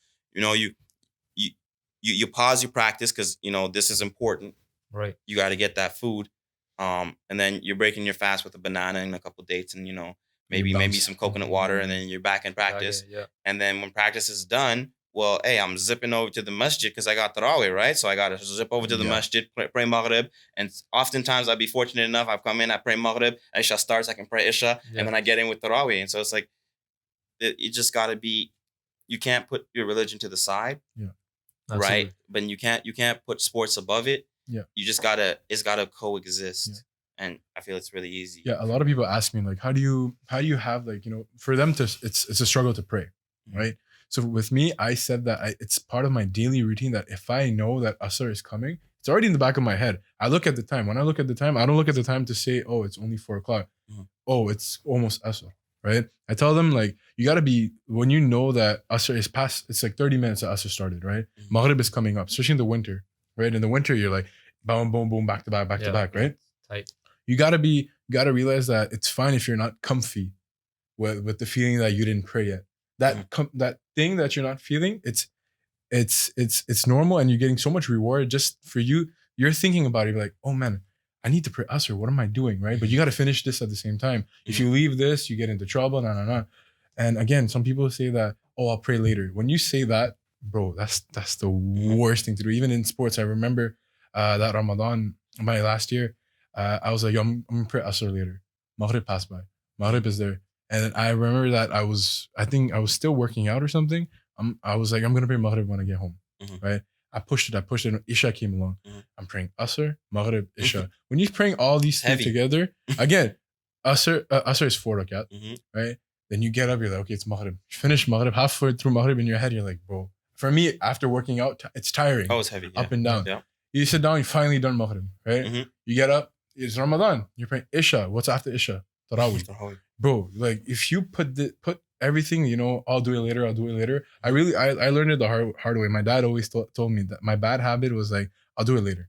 you pause your practice because, this is important. Right. You got to get that food. And then you're breaking your fast with a banana and a couple dates, and maybe bounce. some coconut water, and then you're back in practice. Yeah. And then when practice is done, well, hey, I'm zipping over to the masjid because I got tarawih, right? So I got to zip over to the Yeah. masjid, pray maghrib. And oftentimes I'd be fortunate enough, I've come in, I pray maghrib, Isha starts, I can pray Isha, Yeah. and then I get in with tarawih. And so it's like, it just got to be, you can't put your religion to the side, Absolutely. right? But you can't put sports above it. Yeah. You just it's gotta coexist. Yeah. And I feel it's really easy. Yeah, a lot of people ask me like, how do you have like, for them to it's a struggle to pray, right? So with me, I said that it's part of my daily routine that if I know that Asr is coming, it's already in the back of my head. I look at the time. When I look at the time, I don't look at the time to say, oh, it's only 4:00. Oh, it's almost Asr, right? I tell them like, you gotta be, when you know that Asr is past, it's like 30 minutes that Asr started, right? Maghrib is coming up, especially in the winter, right? In the winter, you're like, boom, boom, boom, back to back, to back, right? Tight. You gotta realize that it's fine if you're not comfy with the feeling that you didn't pray yet. That thing that you're not feeling, it's normal, and you're getting so much reward just for you. You're thinking about it, you're like, oh man, I need to pray Asr. What am I doing, right? But you got to finish this at the same time. If you leave this, you get into trouble. Nah. And again, some people say that, oh, I'll pray later. When you say that, bro, that's the worst thing to do. Even in sports, I remember that Ramadan, my last year, I was like, yo, I'm gonna pray Asr later. Maghrib passed by. Maghrib is there. And I remember that I think I was still working out or something. I was like, I'm gonna pray Maghrib when I get home, right? I pushed it. And Isha came along. I'm praying Asr, Maghrib, Isha. When you're praying all these things together, again, Asr is 4 rakat, right? Then you get up, you're like, okay, it's Maghrib. You finish Maghrib, halfway through Maghrib in your head, you're like, bro. For me, after working out, it's tiring. Oh, it's heavy. Yeah. Up and down. Yeah. You sit down, you finally done Maghrib, right? You get up, it's Ramadan. You're praying Isha. What's after Isha? Tarawih. Bro, like if you put everything, I'll do it later. I learned it the hard way. My dad always told me that my bad habit was like, I'll do it later,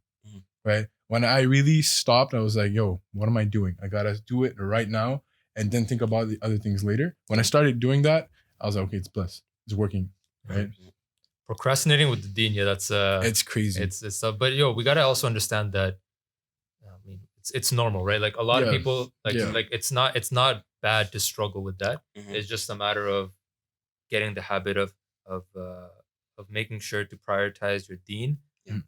right? When I really stopped, I was like, yo, what am I doing? I gotta do it right now and then think about the other things later. When I started doing that, I was like, okay, it's blessed. It's working, right? Procrastinating with the deen, yeah, that's it's crazy. It's tough. But we gotta also understand that, I mean, it's normal, right? Like a lot of people, like it's not bad to struggle with that. It's just a matter of getting the habit of making sure to prioritize your deen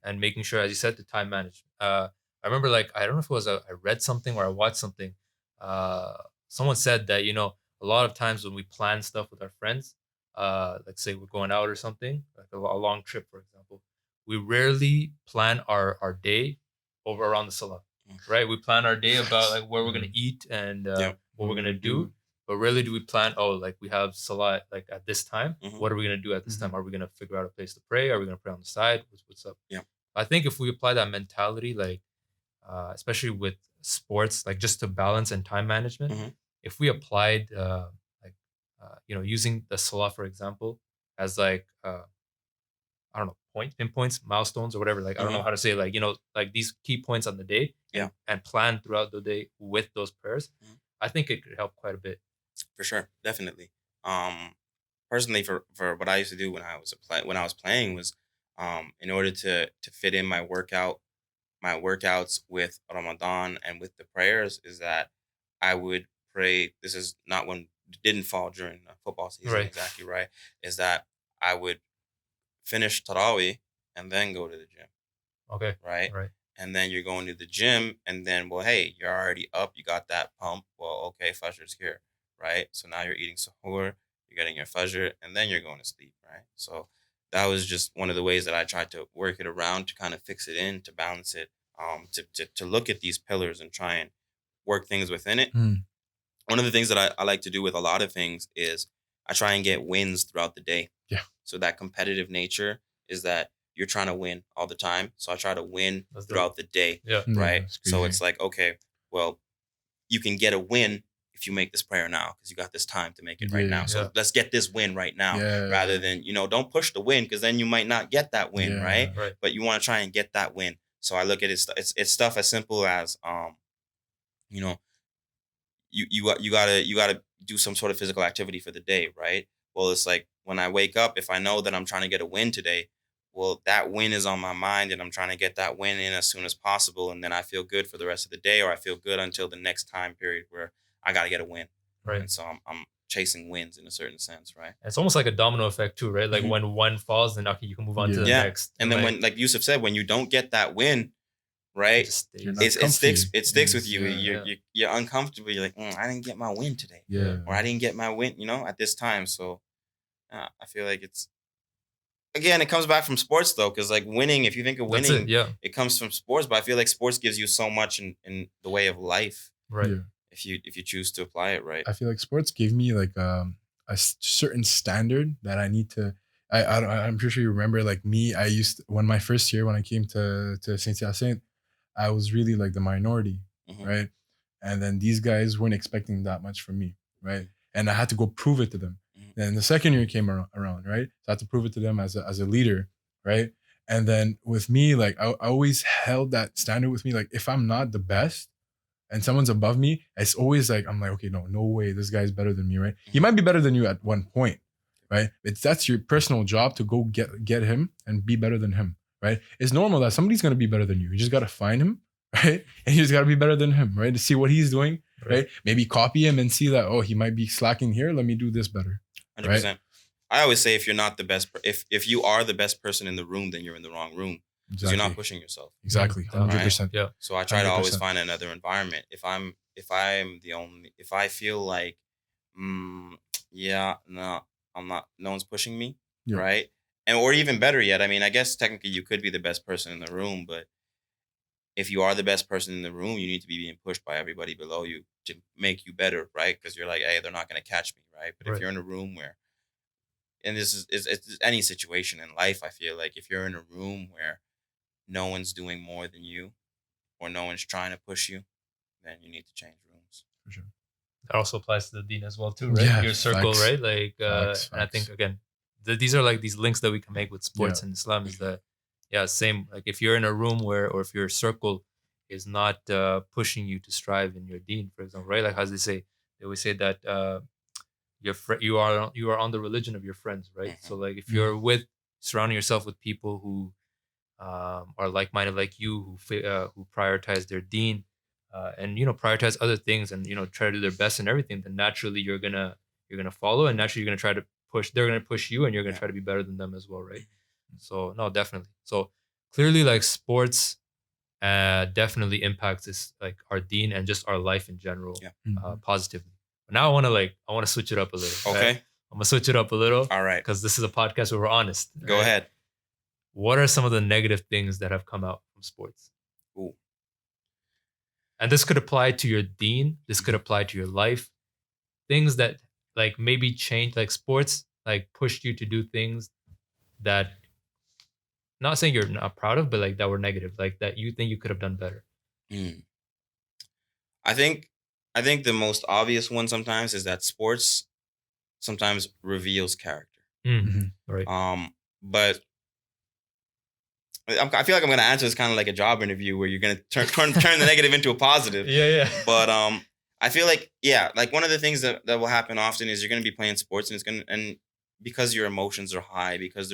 and making sure, as you said, the time management. I remember, like, I don't know if it was I read something or I watched something. Someone said that a lot of times when we plan stuff with our friends, let's say we're going out or something, like a long trip, for example, we rarely plan our day over around the salah, right? We plan our day about like where we're gonna eat and what we're gonna do, but rarely do we plan. Oh, like we have salah like at this time. What are we gonna do at this time? Are we gonna figure out a place to pray? Are we gonna pray on the side? What's up? Yeah. I think if we apply that mentality, like especially with sports, like just to balance and time management, if we applied using the salah, for example, as like I don't know, pinpoints, milestones or whatever, like I don't know how to say, like like these key points on the day, and plan throughout the day with those prayers, I think it could help quite a bit. For sure, definitely. Personally, for what I used to do when I was playing was, in order to fit in my workouts with Ramadan and with the prayers, is that I would pray. This is not when it didn't fall during football season, Right. exactly right. Is that I would finish Tarawih and then go to the gym. Okay. Right. Right. And then you're going to the gym, and then, well, hey, you're already up. You got that pump. Well, okay, Fajr's here, right? So now you're eating sahur, you're getting your Fajr, and then you're going to sleep, right? So that was just one of the ways that I tried to work it around to kind of fix it in, to balance it, to look at these pillars and try and work things within it. One of the things that I like to do with a lot of things is I try and get wins throughout the day. Yeah. So that competitive nature is that you're trying to win all the time. So I try to win throughout the day. Yeah. Right. So it's like, okay, well, you can get a win if you make this prayer now because you got this time to make it right now. So let's get this win right now rather than, don't push the win because then you might not get that win. Right. But you want to try and get that win. So I look at it. It's stuff as simple as, you gotta do some sort of physical activity for the day. Right. Well, it's like when I wake up, if I know that I'm trying to get a win today, well, that win is on my mind and I'm trying to get that win in as soon as possible. And then I feel good for the rest of the day, or I feel good until the next time period where I got to get a win. Right. And so I'm chasing wins in a certain sense, right? It's almost like a domino effect too, right? Like Mhm. when one falls, then okay, you can move on to the Yeah. next. And then when, like Yusuf said, when you don't get that win, right? just stays. You're not It comfy. sticks with you. Yeah. You're uncomfortable. You're like, I didn't get my win today, Yeah. or I didn't get my win, at this time. So I feel like it's, again, it comes back from sports though, because like winning, if you think of That's winning, it. Yeah. it comes from sports. But I feel like sports gives you so much in the way of life Right. Yeah. if you choose to apply it right. I feel like sports gave me like certain standard that I need to. I'm pretty sure you remember, like me. I used when my first year when I came to Saint Hyacinthe, I was really like the minority, Mhm. right? And then these guys weren't expecting that much from me, right? And I had to go prove it to them. Mhm. Then the second year came around, right? So I had to prove it to them as a leader, right? And then with me, like I always held that standard with me. Like if I'm not the best and someone's above me, it's always like I'm like, okay, no way, this guy's better than me, right? He might be better than you at one point, right? That's your personal job to go get him and be better than him, right? It's normal that somebody's gonna be better than you. You just gotta find him, right? And you just gotta be better than him, right? To see what he's doing, right? Maybe copy him and see that, oh, he might be slacking here. Let me do this better. 100%. Right? I always say if you're not the best, if you are the best person in the room, then you're in the wrong room because you're not pushing yourself. Exactly, 100%. Yeah. So I try to always 100%. find another environment. If I feel like, yeah, no, I'm not. No one's pushing me, Yeah. right? And or even better yet, I mean, I guess technically you could be the best person in the room, but if you are the best person in the room, you need to be being pushed by everybody below you to make you better, right? Because you're like, hey, they're not going to catch me, right? But if Right. you're in a room where, and this is it's any situation in life, I feel like if you're in a room where no one's doing more than you or no one's trying to push you, then you need to change rooms. For sure. That also applies to the deen as well too, right? Yeah, Your circle, facts. right? Like, Facts, and I think facts. again, these are like these links that we can make with sports and Islam is that, yeah, same. Like if you're in a room or if your circle is not pushing you to strive in your deen, for example, right? Like as they always say that you are on the religion of your friends, right? Mhm. So like if you're surrounding yourself with people who are like-minded like you, who prioritize their deen, and prioritize other things, and try to do their best in everything, then naturally you're gonna follow, and naturally you're gonna try to push. They're gonna push you, and you're gonna try to be better than them as well, right? So no, definitely. So clearly, like sports, definitely impacts this like our deen and just our life in general, positively. But now I want to switch it up a little. Okay. Right? I'm gonna switch it up a little. All right. Because this is a podcast where we're honest. Go right? ahead. What are some of the negative things that have come out from sports? Ooh. And this could apply to your deen. This could apply to your life. Things that like maybe change, like sports, like pushed you to do things that, not saying you're not proud of, but like that were negative, like that you think you could have done better. I think the most obvious one sometimes is that sports sometimes reveals character. Right. But I feel like I'm gonna answer this kind of like a job interview where you're gonna turn the negative into a positive. Yeah. But I feel like like one of the things that will happen often is you're gonna be playing sports and because your emotions are high, because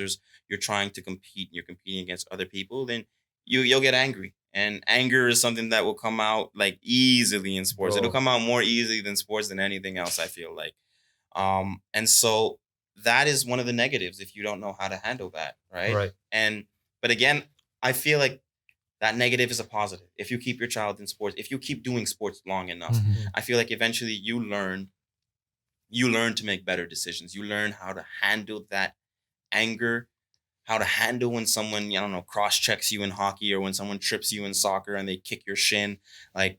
you're trying to compete and you're competing against other people, then you'll get angry. And anger is something that will come out like easily in sports. Bro. It'll come out more easily than sports than anything else, I feel like. And so that is one of the negatives if you don't know how to handle that, right? Right. But again, I feel like that negative is a positive. If you keep your child in sports, if you keep doing sports long enough, I feel like eventually you learn to make better decisions. You learn how to handle that anger, how to handle when someone, I don't know, cross-checks you in hockey or when someone trips you in soccer and they kick your shin. Like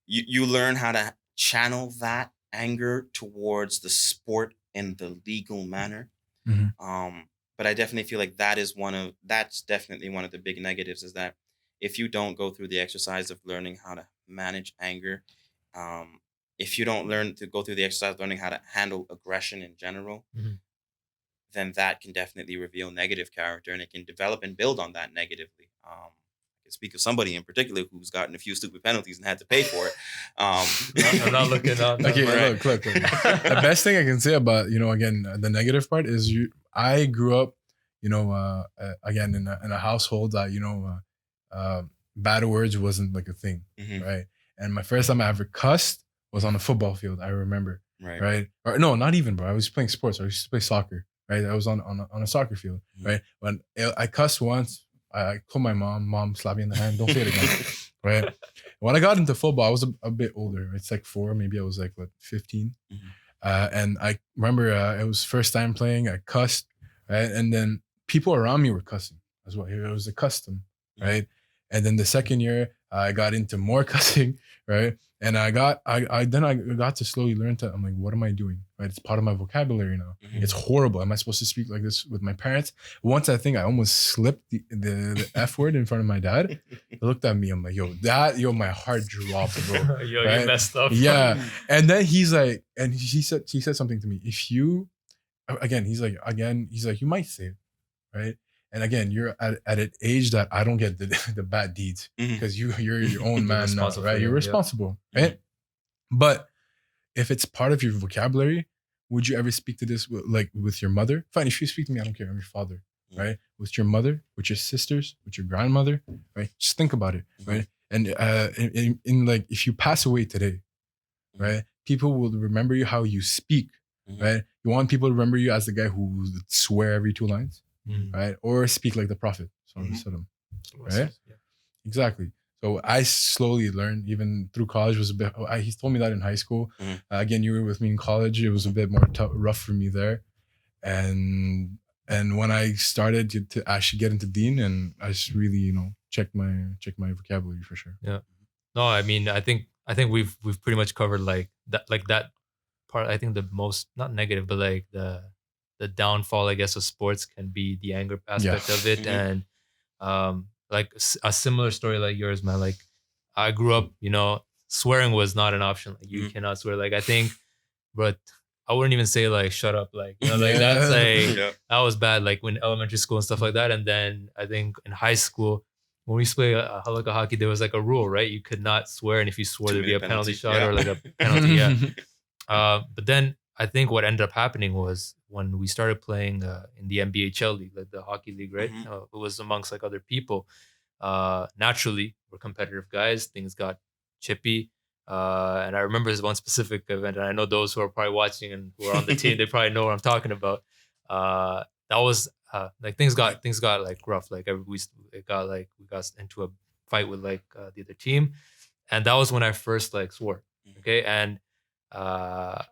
you learn how to channel that anger towards the sport in the legal manner. But I definitely feel like that's definitely one of the big negatives is that if you don't go through the exercise of learning how to manage anger, if you don't learn to go through the exercise of learning how to handle aggression in general, then that can definitely reveal negative character and it can develop and build on that negatively. I can speak of somebody in particular who's gotten a few stupid penalties and had to pay for it. I'm not looking on. Okay, look. The best thing I can say about, again, the negative part is I grew up again in a household that bad words wasn't like a thing, Mhm. right? And my first time I ever cussed was on a football field. I remember, Right. right? Or no, not even, bro. I was playing sports. I used to play soccer, right? I was on a soccer field, Mhm. right? When I cussed once, I told my mom, slap me in the hand, don't say it again, right? When I got into football, I was a bit older. It's like 4, maybe I was like 15, Mhm. and I remember it was first time playing. I cussed, right? And then people around me were cussing as well. It was a custom, Mhm. right? And then the second year, I got into more cussing, right? And I got to slowly learn to. I'm like, what am I doing? Right? It's part of my vocabulary now. Mhm. It's horrible. Am I supposed to speak like this with my parents? Once I think I almost slipped the F word in front of my dad. He looked at me. I'm like, my heart dropped, bro. Yo, Right? you messed up. Yeah. And then he's like, and he said something to me. If you, he's like, you might say it, right? And again, you're at an age that I don't get the bad deeds Mhm. because you're your own You're man now, responsible for right? You're them, yeah. responsible, right? But if it's part of your vocabulary, would you ever speak to this with your mother? Fine, if you speak to me, I don't care. I'm your father, Mhm. right? With your mother, with your sisters, with your grandmother, right? Just think about it, Mhm. right? And in like, if you pass away today, Mhm. right? People will remember you how you speak, Mhm. right? You want people to remember you as the guy who would swear every 2 lines, Mm. right? Or speak like the prophet, Mhm. right? Yeah. Exactly. So I slowly learned, even through college was a bit. He told me that in high school. Mhm. Again, you were with me in college. It was a bit more rough for me there, and when I started to actually get into Dean, and I just really check my vocabulary for sure. Yeah. No, I mean, I think we've pretty much covered that part. I think the most, not negative, but like the downfall, I guess, of sports can be the anger aspect of it. Mhm. And like a similar story like yours, man. Like I grew up, swearing was not an option. Like you Mhm. cannot swear. Like I think, but I wouldn't even say like shut up. Like like that's like Yeah. that was bad. Like when elementary school and stuff like that. And then I think in high school, when we used to play halakha hockey, there was like a rule, right? You could not swear, and if you swore, there'd be 2-minute a penalty penalty. shot Yeah. or like a penalty. Yeah. But then I think what ended up happening was when we started playing in the NBHL league, like the hockey league, right? Mhm. It was amongst like other people. Naturally, we're competitive guys. Things got chippy. And I remember this one specific event, and I know those who are probably watching and who are on the team, they probably know what I'm talking about. That was like things got like rough. Like we got into a fight with like the other team, and that was when I first like swore. Mhm. Okay, and uh,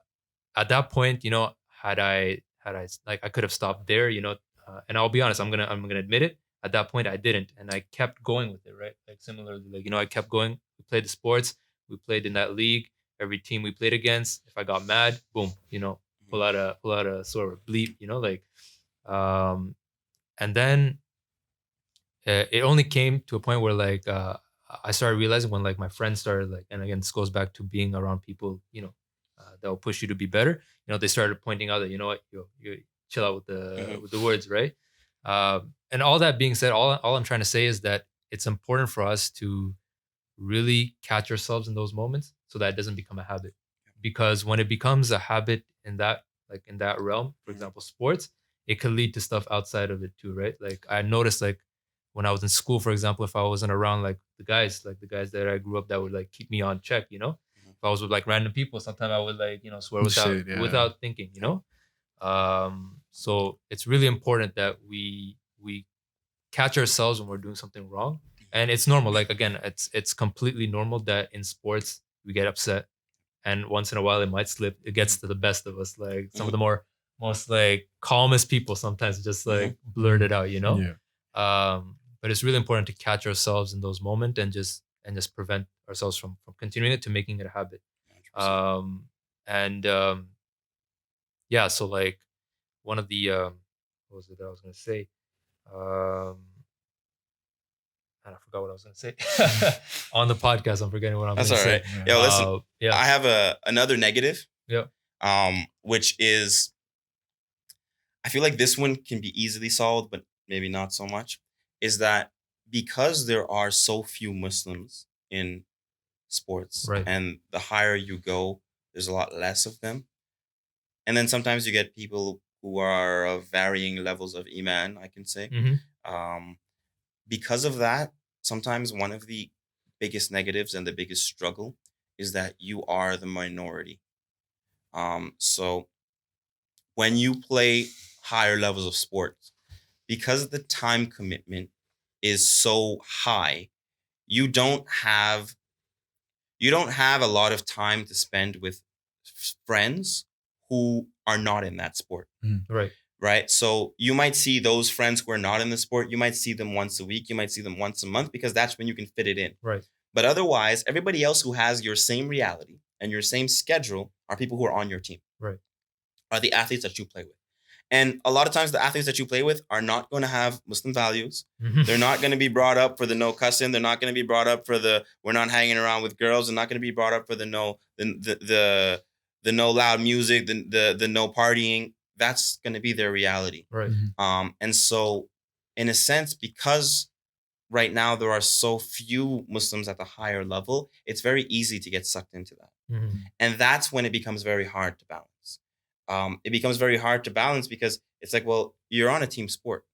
at that point, had I like I could have stopped there, and I'll be honest, I'm gonna admit it. At that point, I didn't, and I kept going with it, right? Like similarly, like I kept going. We played the sports, we played in that league. Every team we played against, if I got mad, boom, pull out a sort of bleep, um, and then it only came to a point where like I started realizing when like my friends started like, and again this goes back to being around people that will push you to be better. They started pointing out that you know what you chill out with the Mhm. with the words, right? And all that being said, all I'm trying to say is that it's important for us to really catch ourselves in those moments so that it doesn't become a habit. Because when it becomes a habit in that realm, for Mhm. example, sports, it could lead to stuff outside of it too, right? Like I noticed like when I was in school, for example, if I wasn't around like the guys that I grew up that would like keep me on check, Mhm. if I was with like random people, sometimes I would like, swear without Shit, yeah. without thinking, so it's really important that we catch ourselves when we're doing something wrong. And it's normal. Like again, it's completely normal that in sports we get upset, and once in a while it might slip. It gets to the best of us. Like some of Mhm. the most like calmest people sometimes just like Mhm. blurt it out. Yeah. But it's really important to catch ourselves in those moments and just prevent ourselves from continuing it to making it a habit. 100%. And yeah, so like one of the what was it that I was gonna say? Um and I forgot what I was gonna say. On the podcast, I'm forgetting what I'm That's gonna all right. say. Yeah. Yo, listen, Yeah, I have another negative, yeah, which is I feel like this one can be easily solved, but maybe not so much. Is that because there are so few Muslims in sports, right. and the higher you go, there's a lot less of them. And then sometimes you get people who are of varying levels of iman, I can say. Um, because of that, sometimes one of the biggest negatives and the biggest struggle is that you are the minority. So when you play higher levels of sports, because the time commitment is so high, you don't have a lot of time to spend with friends who are not in that sport. Right. Right. So you might see those friends who are not in the sport. You might see them once a week. You might see them once a month because that's when you can fit it in. Right. But otherwise, everybody else who has your same reality and your same schedule are people who are on your team, Right. are the athletes that you play with. And a lot of times the athletes that you play with are not going to have Muslim values. They're not going to be brought up for the no cussing. They're not going to be brought up for the we're not hanging around with girls. They're not going to be brought up for the no loud music, the no partying. That's going to be their reality. Right. And so in a sense, because right now there are so few Muslims at the higher level, it's very easy to get sucked into that. And that's when it becomes very hard to balance. It becomes very hard to balance because it's like, well, you're on a team sport.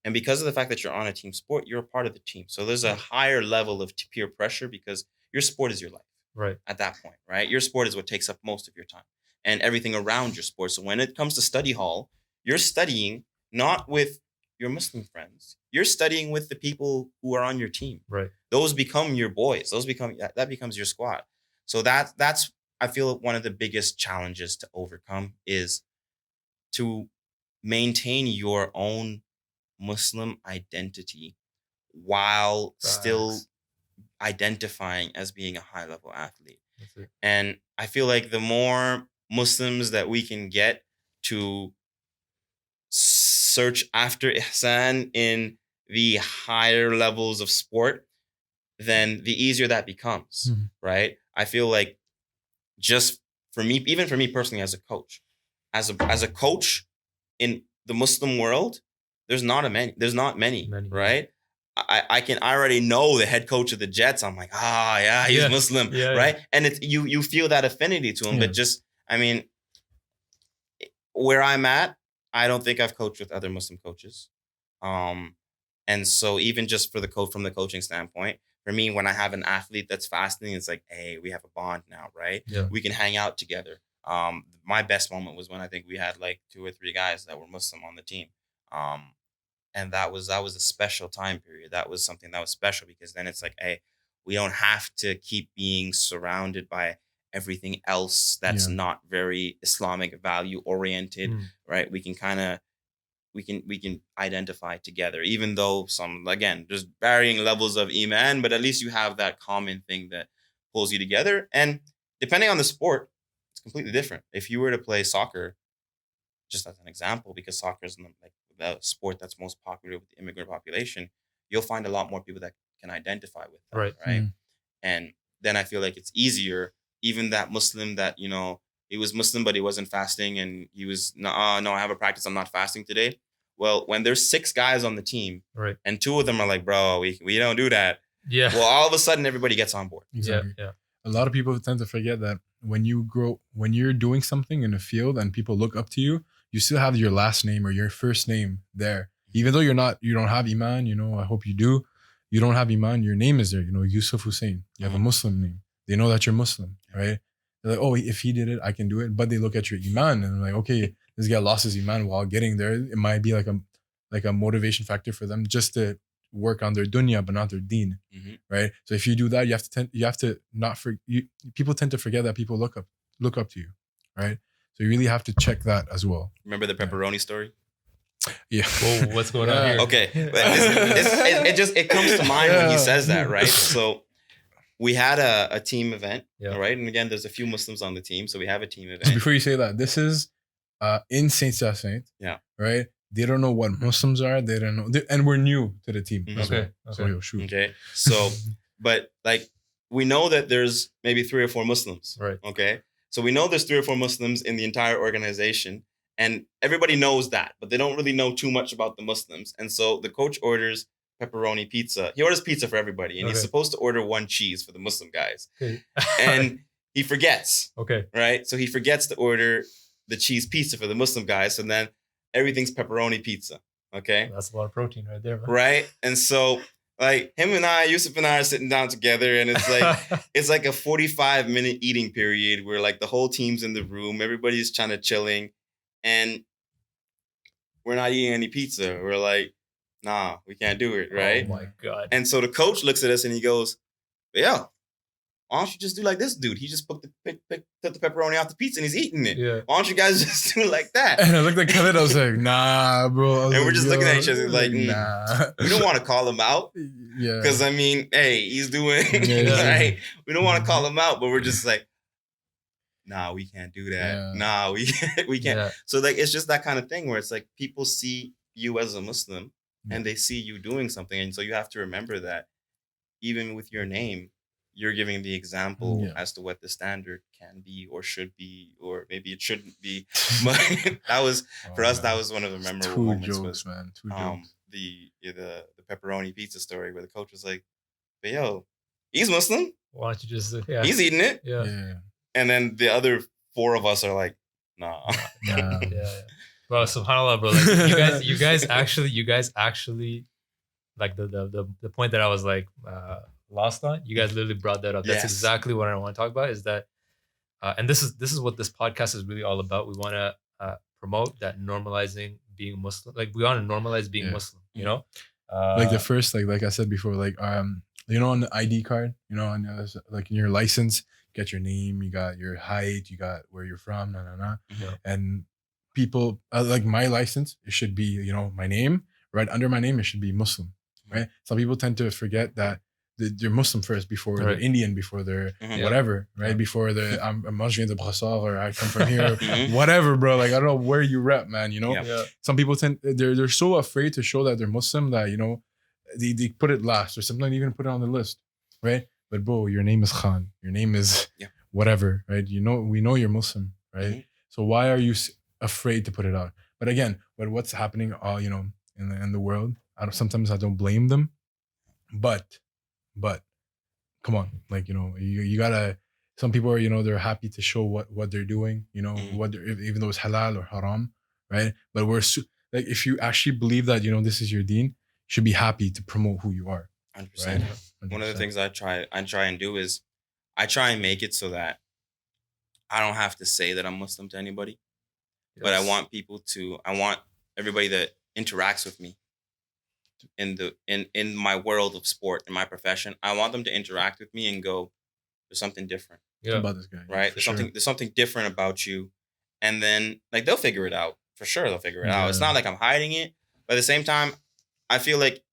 And because of the fact that you're on a team sport, you're a part of the team. So there's a higher level of peer pressure because your sport is your life. Right. At that point, right? Your sport is what takes up most of your time and everything around your sport. So when it comes to study hall, you're studying not with your Muslim friends. You're studying with the people who are on your team. Right. Those become your boys. That becomes your squad. So that's I feel one of the biggest challenges to overcome is to maintain your own Muslim identity while still identifying as being a high level athlete. That's it. And I feel like the more Muslims that we can get to search after ihsan in the higher levels of sport, then the easier that becomes, right? I feel like just for me, even for me personally as a coach, as a coach in the Muslim world, there's not many, right? I already know the head coach of the Jets. I'm like, he's Muslim, right? Yeah. And it's you feel that affinity to him, but just, I mean, where I'm at, I don't think I've coached with other Muslim coaches. And so even just for from the coaching standpoint, for me, when I have an athlete that's fasting, it's like, hey, we have a bond now, right? Yeah. We can hang out together. My best moment was when I think we had like 2 or 3 guys that were Muslim on the team. And that was a special time period. That was something that was special because then it's like, hey, we don't have to keep being surrounded by everything else that's not very Islamic value oriented, right? We can identify together, even though there's varying levels of iman, but at least you have that common thing that pulls you together. And depending on the sport, it's completely different. If you were to play soccer, just as an example, because soccer is like the sport that's most popular with the immigrant population, you'll find a lot more people that can identify with that, right? And then I feel like it's easier, even that Muslim that, he was Muslim, but he wasn't fasting and he was, no, I have a practice, I'm not fasting today. Well, when there's 6 guys on the team, right, and 2 of them are like, bro, we don't do that. Yeah. Well, all of a sudden everybody gets on board. Exactly. Yeah. A lot of people tend to forget that when you're doing something in a field and people look up to you, you still have your last name or your first name there. Even though you don't have Iman, I hope you do. You don't have Iman, your name is there, Yusuf Hussein. You have a Muslim name. They know that you're Muslim, right? They're like, oh, if he did it, I can do it. But they look at your Iman and they're like, okay, this guy lost his Iman while getting there. It might be like a motivation factor for them just to work on their dunya, but not their deen, right? So if you do that, you have to not people tend to forget that people look up to you, right? So you really have to check that as well. Remember the pepperoni story? Yeah. Whoa, what's going on here? Okay. It comes to mind when he says that, right? So we had a team event, right? And again, there's a few Muslims on the team, so we have a team event. So before you say that, this is in Saint-Hyacinthe, right? They don't know what Muslims are. They don't know, and we're new to the team. Okay. So shoot. Okay. So, but like we know that there's maybe 3 or 4 Muslims, right? Okay. So we know there's 3 or 4 Muslims in the entire organization, and everybody knows that, but they don't really know too much about the Muslims. And so the coach orders pepperoni pizza. He orders pizza for everybody, and he's supposed to order 1 cheese for the Muslim guys. Okay. And he forgets. Okay. Right. So he forgets to order the cheese pizza for the Muslim guys. So then everything's pepperoni pizza. Okay. That's a lot of protein right there, man. Right. And so like Yusuf and I are sitting down together, and it's like a 45-minute eating period where like the whole team's in the room, everybody's trying to chilling, and we're not eating any pizza. We're like, nah, we can't do it, right? Oh my God. And so the coach looks at us and he goes, yeah, why don't you just do like this dude? He just took the pepperoni off the pizza and he's eating it. Yeah. Why don't you guys just do it like that? And I looked at Khalid, I was like, nah, bro. And we're just looking at each other like, nah. We don't want to call him out. Yeah. Because, I mean, hey, he's doing, right? We don't want to call him out, but we're just like, nah, we can't do that. Yeah. Nah, we can't. Yeah. So, like, it's just that kind of thing where it's like people see you as a Muslim and they see you doing something. And so you have to remember that even with your name, you're giving the example as to what the standard can be or should be, or maybe it shouldn't be. But that was, for us, that was one of the memorable moments. Two jokes. The pepperoni pizza story where the coach was like, but yo, he's Muslim. Why don't you just, he's eating it. Yeah. And then the other 4 of us are like, nah. Yeah. Bro, subhanAllah, bro. Like, you guys actually, like the point that I was like lost on, you guys literally brought that up. That's exactly what I want to talk about, is that, and this is what this podcast is really all about. We want to promote that normalizing being Muslim. Like, we want to normalize being Muslim, you know? Like the first, like I said before, like, you know, on the ID card, you know, on like in your license, you got your name, you got your height, you got where you're from, and people, like my license, it should be, you know, my name, right under my name, it should be Muslim, right? Some people tend to forget that they're Muslim first before they're Indian, before they're whatever, right? Before I'm je viens de Brassard, or I come from here, whatever, bro. Like, I don't know where you rep, man, you know? Yeah. Some people they're so afraid to show that they're Muslim that, you know, they put it last, or sometimes even put it on the list, right? But bro, your name is Khan, your name is whatever, right? You know, we know you're Muslim, right? So why are you afraid to put it out? But again, what's happening, you know, in the world, sometimes I don't blame them, but come on, like, you know, you gotta, some people are, you know, they're happy to show what they're doing, you know, even though it's halal or haram, right? But like, if you actually believe that, you know, this is your deen, you should be happy to promote who you are. 100%. Right? 100%. One of the things I try and do is I try and make it so that I don't have to say that I'm Muslim to anybody, but I want everybody that interacts with me in my world of sport, in my profession, I want them to interact with me and go, there's something different about this guy, right? There's something different about you, and then like they'll figure it out for sure. They'll figure it out. It's not like I'm hiding it, but at the same time, I feel like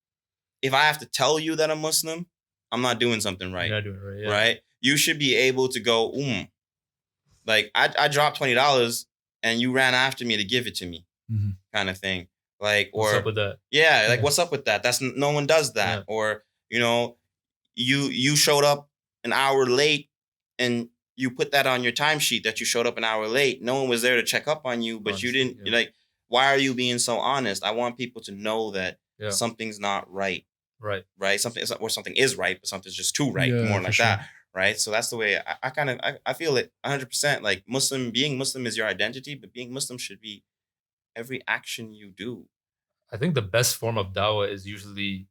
if I have to tell you that I'm Muslim, I'm not doing something right. You're not doing it right, right? You should be able to go, like I dropped $20 and you ran after me to give it to me, kind of thing. Like, or what's up with that? Yeah, like what's up with that? That's no one does that. Or, you know, you showed up an hour late and you put that on your timesheet that you showed up an hour late. No one was there to check up on you, but you didn't. You're like, why are you being so honest? I want people to know that something's not right. Right. Something is right, but something's just too right. More like that. Right. So that's the way I feel it 100%. Like being Muslim is your identity, but being Muslim should be every action you do. I think the best form of dawah is usually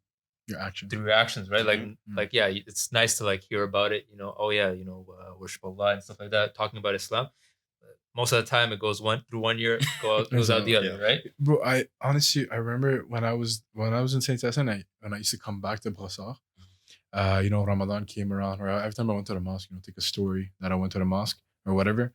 your actions. Through your actions, right? Like, yeah, it's nice to like hear about it, you know, worship Allah and stuff like that, talking about Islam. Most of the time it goes through 1 year, goes out the other, right? Bro, I honestly remember when I was in Saint Etienne, when I used to come back to Brassard, you know, Ramadan came around, or every time I went to the mosque, you know, take a story that I went to the mosque or whatever.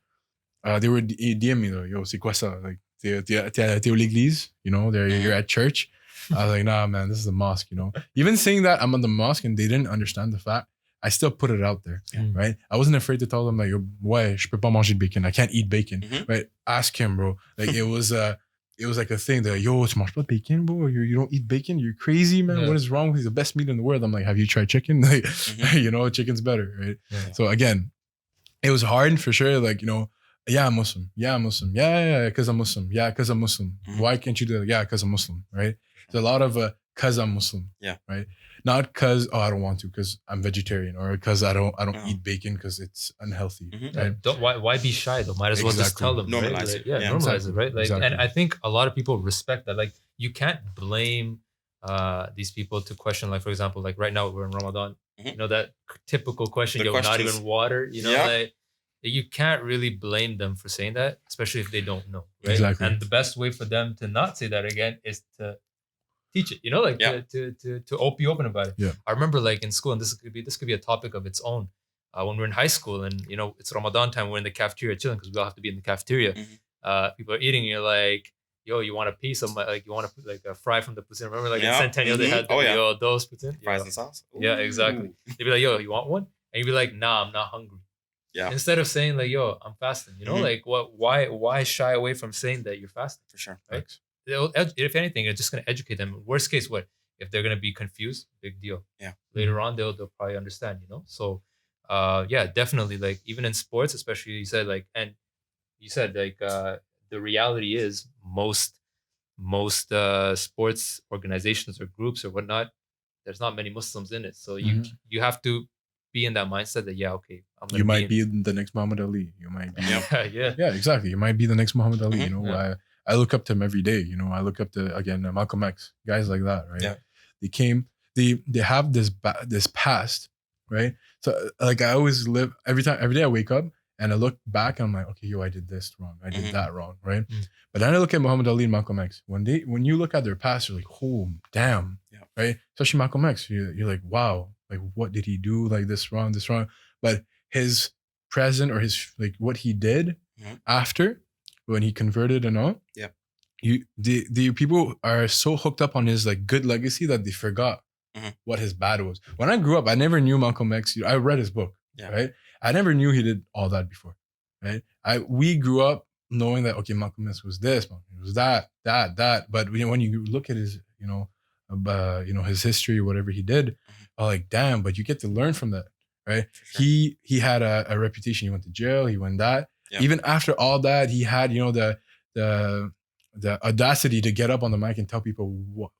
They would DM me though, yo, c'est quoi ça? Like, t'es au l'église, you know, you're at church. I was like, nah, man, this is a mosque, you know. Even saying that I'm at the mosque and they didn't understand the fact, I still put it out there, right? I wasn't afraid to tell them, like, ouais, je peux pas manger de bacon. I can't eat bacon, right? Ask him, bro. Like, it was like a thing that, yo, tu manges pas de bacon, bro? You don't eat bacon? You're crazy, man. What is wrong with you? It's the best meat in the world. I'm like, have you tried chicken? Like, you know, chicken's better, right? So again, it was hard for sure. Like, you know, yeah, I'm Muslim. Yeah, I'm Muslim. Yeah, because I'm Muslim. Yeah, because I'm Muslim. Why can't you do that? Yeah, because I'm Muslim, right? There's a lot of because I'm Muslim. Yeah. Right? not because I don't want to, because I'm vegetarian, or because I don't No. eat bacon because it's unhealthy. Mhm. Yeah, Right? why be shy though? Might as well just Exactly. tell them, right? Normalize Like, it. yeah, Yeah. normalize Exactly. it, right? Like, and Exactly. I think a lot of people respect that. Like, you can't blame these people to question. Like, for example, like right now we're in Ramadan. Mhm. You know that typical question, The yo, not questions. even water. You know, Yeah. like you can't really blame them for saying that, especially if they don't know, right? Exactly. And the best way for them to not say that again is to teach it. You know, like Yeah. to be open about it. Yeah. I remember like in school, and this could be a topic of its own. When we're in high school, and you know it's Ramadan time, we're in the cafeteria chilling because we all have to be in the cafeteria. Mhm. People are eating. And you're like, yo, you want a piece of my, like you want to like a fry from the poutine? Remember, like in Yeah. Centennial, they Mhm. had the, Oh, yeah. yo those poutine, Fries yo. and sauce. Yeah, exactly. Ooh. They'd be like, yo, you want one? And you'd be like, nah, I'm not hungry. Yeah. Instead of saying like, yo, I'm fasting. You know, Mhm. like what? Why shy away from saying that you're fasting? For sure. Right? Facts. If anything, it's just going to educate them. Worst case, what if they're going to be confused? Big deal. Yeah. Later on, they'll probably understand. You know, so yeah, definitely. Like even in sports, especially you said like, and you said like the reality is most sports organizations or groups or whatnot, there's not many Muslims in it. So Mhm. you have to be in that mindset that yeah, okay, I'm gonna You might be be the next Muhammad Ali. You might be. Yep. yeah. Yeah, exactly. You might be the next Muhammad Ali. Mhm. You know, Yeah. I look up to him every day. You know, I look up to again Malcolm X, guys like that, right? Yeah. They have this past, right? So like I always live every day I wake up and I look back and I'm like, okay, yo, I did this wrong, I did Mhm. that wrong, right? Mm. But then I look at Muhammad Ali and Malcolm X. When you look at their past, you're like, oh damn, Yeah. right? Especially Malcolm X, you're like, wow, like what did he do? Like this wrong, this wrong. But his present or his like what he did Mhm. after when he converted and all. Yeah. The people are so hooked up on his like good legacy that they forgot Mhm. what his bad was. When I grew up, I never knew Malcolm X. I read his book, Yeah. right? I never knew he did all that before, right? We grew up knowing that okay, Malcolm X was this, Malcolm X was that. But when you look at his, his history, whatever he did, I'm like, damn. But you get to learn from that, right? For sure. He had a reputation. He went to jail. He went that. Yeah. Even after all that, he had the audacity to get up on the mic and tell people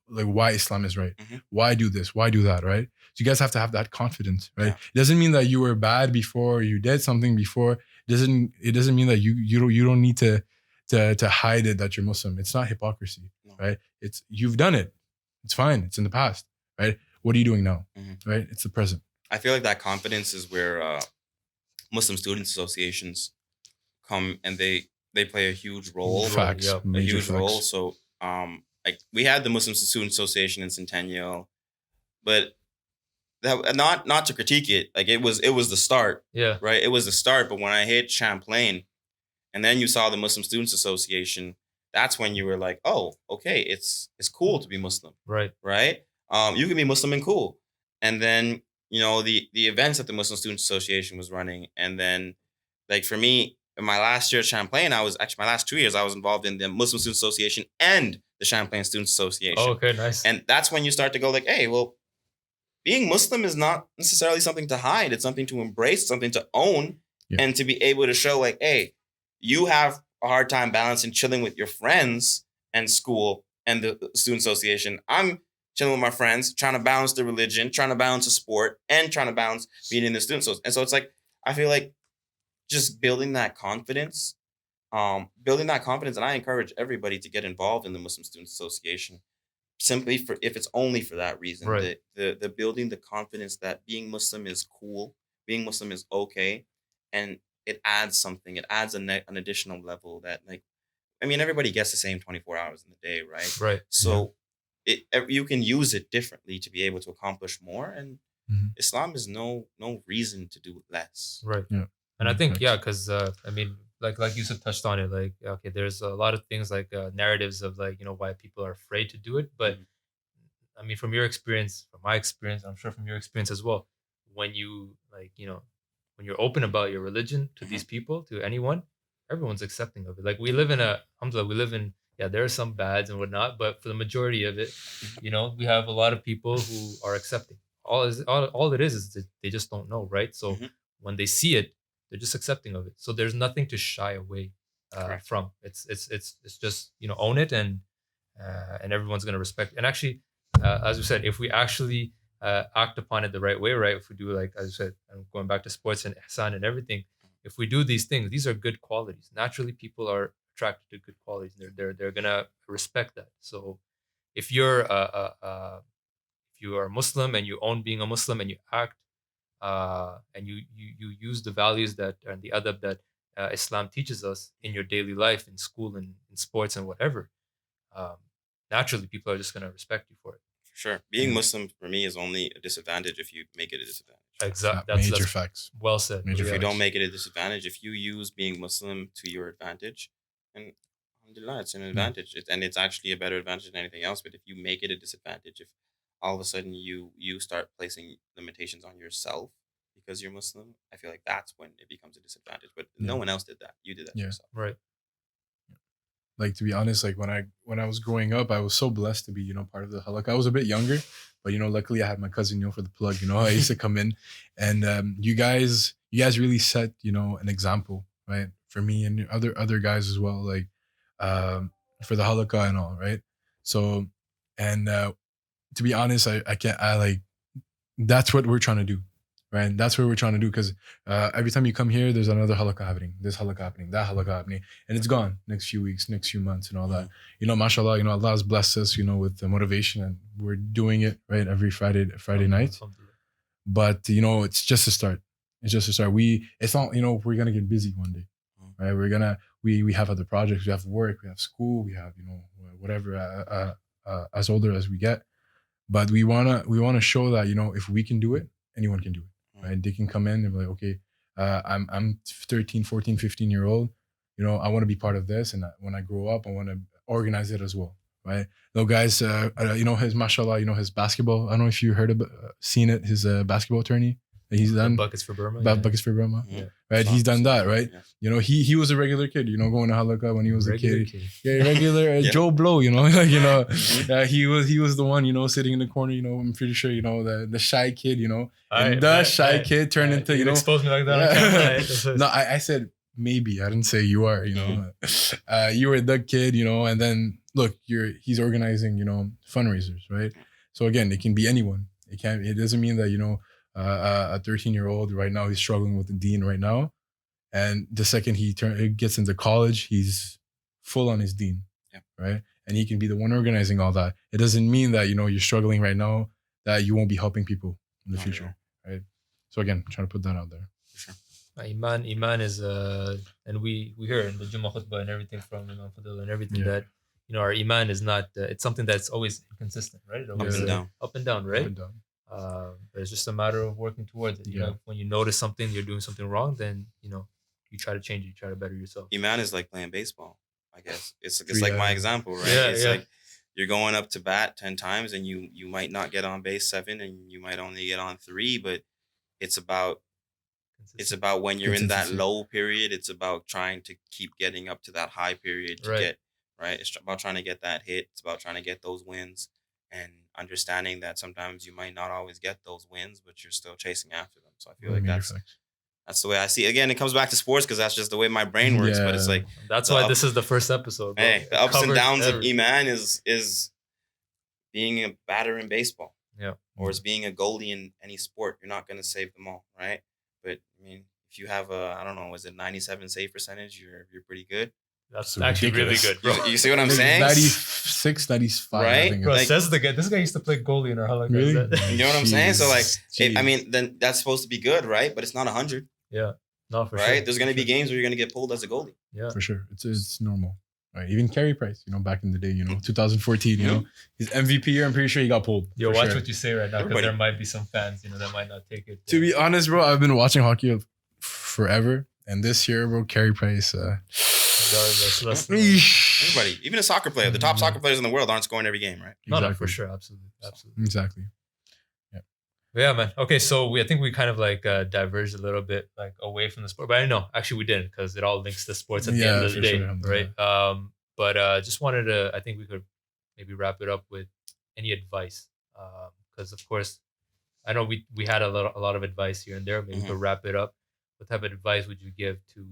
why Islam is right, Mhm. why do this, why do that, right? So you guys have to have that confidence, right? Yeah. It doesn't mean that you were bad before, you did something before. It doesn't mean that you don't need to hide it that you're Muslim. It's not hypocrisy, No. right? It's you've done it. It's fine. It's in the past, right? What are you doing now, Mhm. right? It's the present. I feel like that confidence is where Muslim student associations come and they play a huge role. Facts, yeah. A major huge facts. role. So like we had the Muslim Student Association in Centennial, but that not to critique it, like it was the start, Yeah. right? It was the start. But when I hit Champlain, and then you saw the Muslim Students Association, that's when you were like, oh, okay, it's cool to be Muslim, Right. right? You can be Muslim and cool. And then the events that the Muslim Students Association was running, and then like for me, in my last year at Champlain, I was actually my last 2 years, I was involved in the Muslim Student Association and the Champlain Students Association. Oh, okay, nice. And that's when you start to go like, hey, well, being Muslim is not necessarily something to hide. It's something to embrace, something to own, and to be able to show like, hey, you have a hard time balancing chilling with your friends and school and the student association. I'm chilling with my friends, trying to balance the religion, trying to balance the sport, and trying to balance being in the student association. And so it's like, I feel like just building that confidence, and I encourage everybody to get involved in the Muslim Students Association simply for if it's only for that reason. Right. The building the confidence that being Muslim is cool, being Muslim is okay, and it adds something. It adds an additional level that everybody gets the same 24 hours in the day, right? Right. So you can use it differently to be able to accomplish more, and Mhm. Islam is no reason to do less. Right. Yeah. And I think, Facts. yeah, because like Yusuf touched on it, like, okay, there's a lot of things like narratives of like, why people are afraid to do it. But Mhm. I mean, from your experience, from my experience, I'm sure from your experience as well, when you when you're open about your religion to these people, to anyone, everyone's accepting of it. Like alhamdulillah, we live in, yeah, there are some bads and whatnot, but for the majority of it, we have a lot of people who are accepting. All it is that they just don't know, right? So Mhm. when they see it, they're just accepting of it. So there's nothing to shy away Correct. from. It's just own it, and everyone's gonna respect. And actually, as we said, if we actually act upon it the right way, right? If we do, like as I said, going back to sports and ihsan and everything, if we do these things, these are good qualities. Naturally, people are attracted to good qualities. They're gonna respect that. So if you're if you are Muslim and you own being a Muslim and you act and you use the values that and the adab that Islam teaches us in your daily life, in school and in sports and whatever, um, naturally people are just gonna respect you for it. For sure. Being Muslim for me is only a disadvantage if you make it a disadvantage. Exactly. Major facts. Well said. Major If you facts. don't make it a disadvantage, if you use being Muslim to your advantage, and alhamdulillah, it's an advantage. And it's actually a better advantage than anything else. But if you make it a disadvantage, if all of a sudden you start placing limitations on yourself because you're Muslim, I feel like that's when it becomes a disadvantage. But no one else did that. You did that to yourself. Right. Like, to be honest, like when I was growing up, I was so blessed to be, part of the halakha. I was a bit younger, but luckily I had my cousin, for the plug. I used to come in, and you guys really set, an example, right, for me and other guys as well, like for the halakha and all, right. So, and to be honest, I like, that's what we're trying to do. Right. That's what we're trying to do. Because every time you come here, there's another halakha happening, this halakha happening, that halakha happening. And it's gone next few weeks, next few months and all that. Mashallah, Allah has blessed us, with the motivation, and we're doing it, right, every Friday night. But, it's just a start. It's just a start. It's not, we're going to get busy one day, right? We have other projects, we have work, we have school, we have, whatever, as older as we get. But we want to show that, if we can do it, anyone can do it. Right? They can come in and be like, okay, I'm 13, 14, 15-year-old. I want to be part of this. And when I grow up, I want to organize it as well. Right. No, guys, his mashallah, his basketball. I don't know if you heard seen it, his basketball tourney that he's done. Buckets for Burma. Buckets for Burma. Yeah. Right. He's done that. Right. Yeah. He was a regular kid, going to halakha when he was a kid. Yeah, regular Joe Blow, he was the one, sitting in the corner, I'm pretty sure, the shy kid, shy kid turned into, you expose me like that. No, I said maybe. I didn't say you are, you were the kid, and then look, he's organizing, fundraisers, right? So again, it can be anyone. It doesn't mean that, a 13-year-old right now, he's struggling with the deen right now. And the second he gets into college, he's full on his deen, right? And he can be the one organizing all that. It doesn't mean that, you're struggling right now, that you won't be helping people in the future, right? So again, trying to put that out there. For sure. Iman is, and we hear in the Jummah khutbah and everything from Imam Fadil and everything that, our Iman is not, it's something that's always inconsistent, right? Always, up and down, right? Up and down. But it's just a matter of working towards it. When you notice something, you're doing something wrong, then, you try to change it, you try to better yourself. Iman is like playing baseball, I guess. It's like my example, right? It's like you're going up to bat 10 times and you might not get on base 7 and you might only get on 3, but it's about when you're in that low period, it's about trying to keep getting up to that high period to get, right? It's about trying to get that hit. It's about trying to get those wins and understanding that sometimes you might not always get those wins, but you're still chasing after them. So I feel like that's the way I see it. Again, it comes back to sports because that's just the way my brain works. But it's like that's why this is the first episode. Bro. Hey, the ups and downs of Iman is being a batter in baseball. Yeah. Or it's being a goalie in any sport. You're not gonna save them all, right? But I mean, if you have I don't know, is it 97 save percentage? You're pretty good. That's actually really good, bro. You see what I'm saying? 96, 95. Right? Bro, says the guy. This guy used to play goalie in our halakha. Really? You know what I'm saying? So like, I mean, then that's supposed to be good, right? But it's not 100. Yeah. No, for sure. Right? There's going to be games where you're going to get pulled as a goalie. Yeah. For sure. It's normal. Right. Even Carey Price, back in the day, 2014, his MVP year, I'm pretty sure he got pulled. Yo, watch what you say right now, because there might be some fans, that might not take it. To be honest, bro, I've been watching hockey forever. And this year, bro, Carey Price. Everybody, even a soccer player, the top soccer players in the world aren't scoring every game, right? Exactly. No, for sure. Absolutely. Exactly. Yeah, man. Okay, so I think we kind of like diverged a little bit like away from the sport, but I know actually we didn't, because it all links to sports at the end of the day, right? But just wanted to, I think we could maybe wrap it up with any advice, because of course I know we had a lot of advice here and there. Maybe we could wrap it up. What type of advice would you give to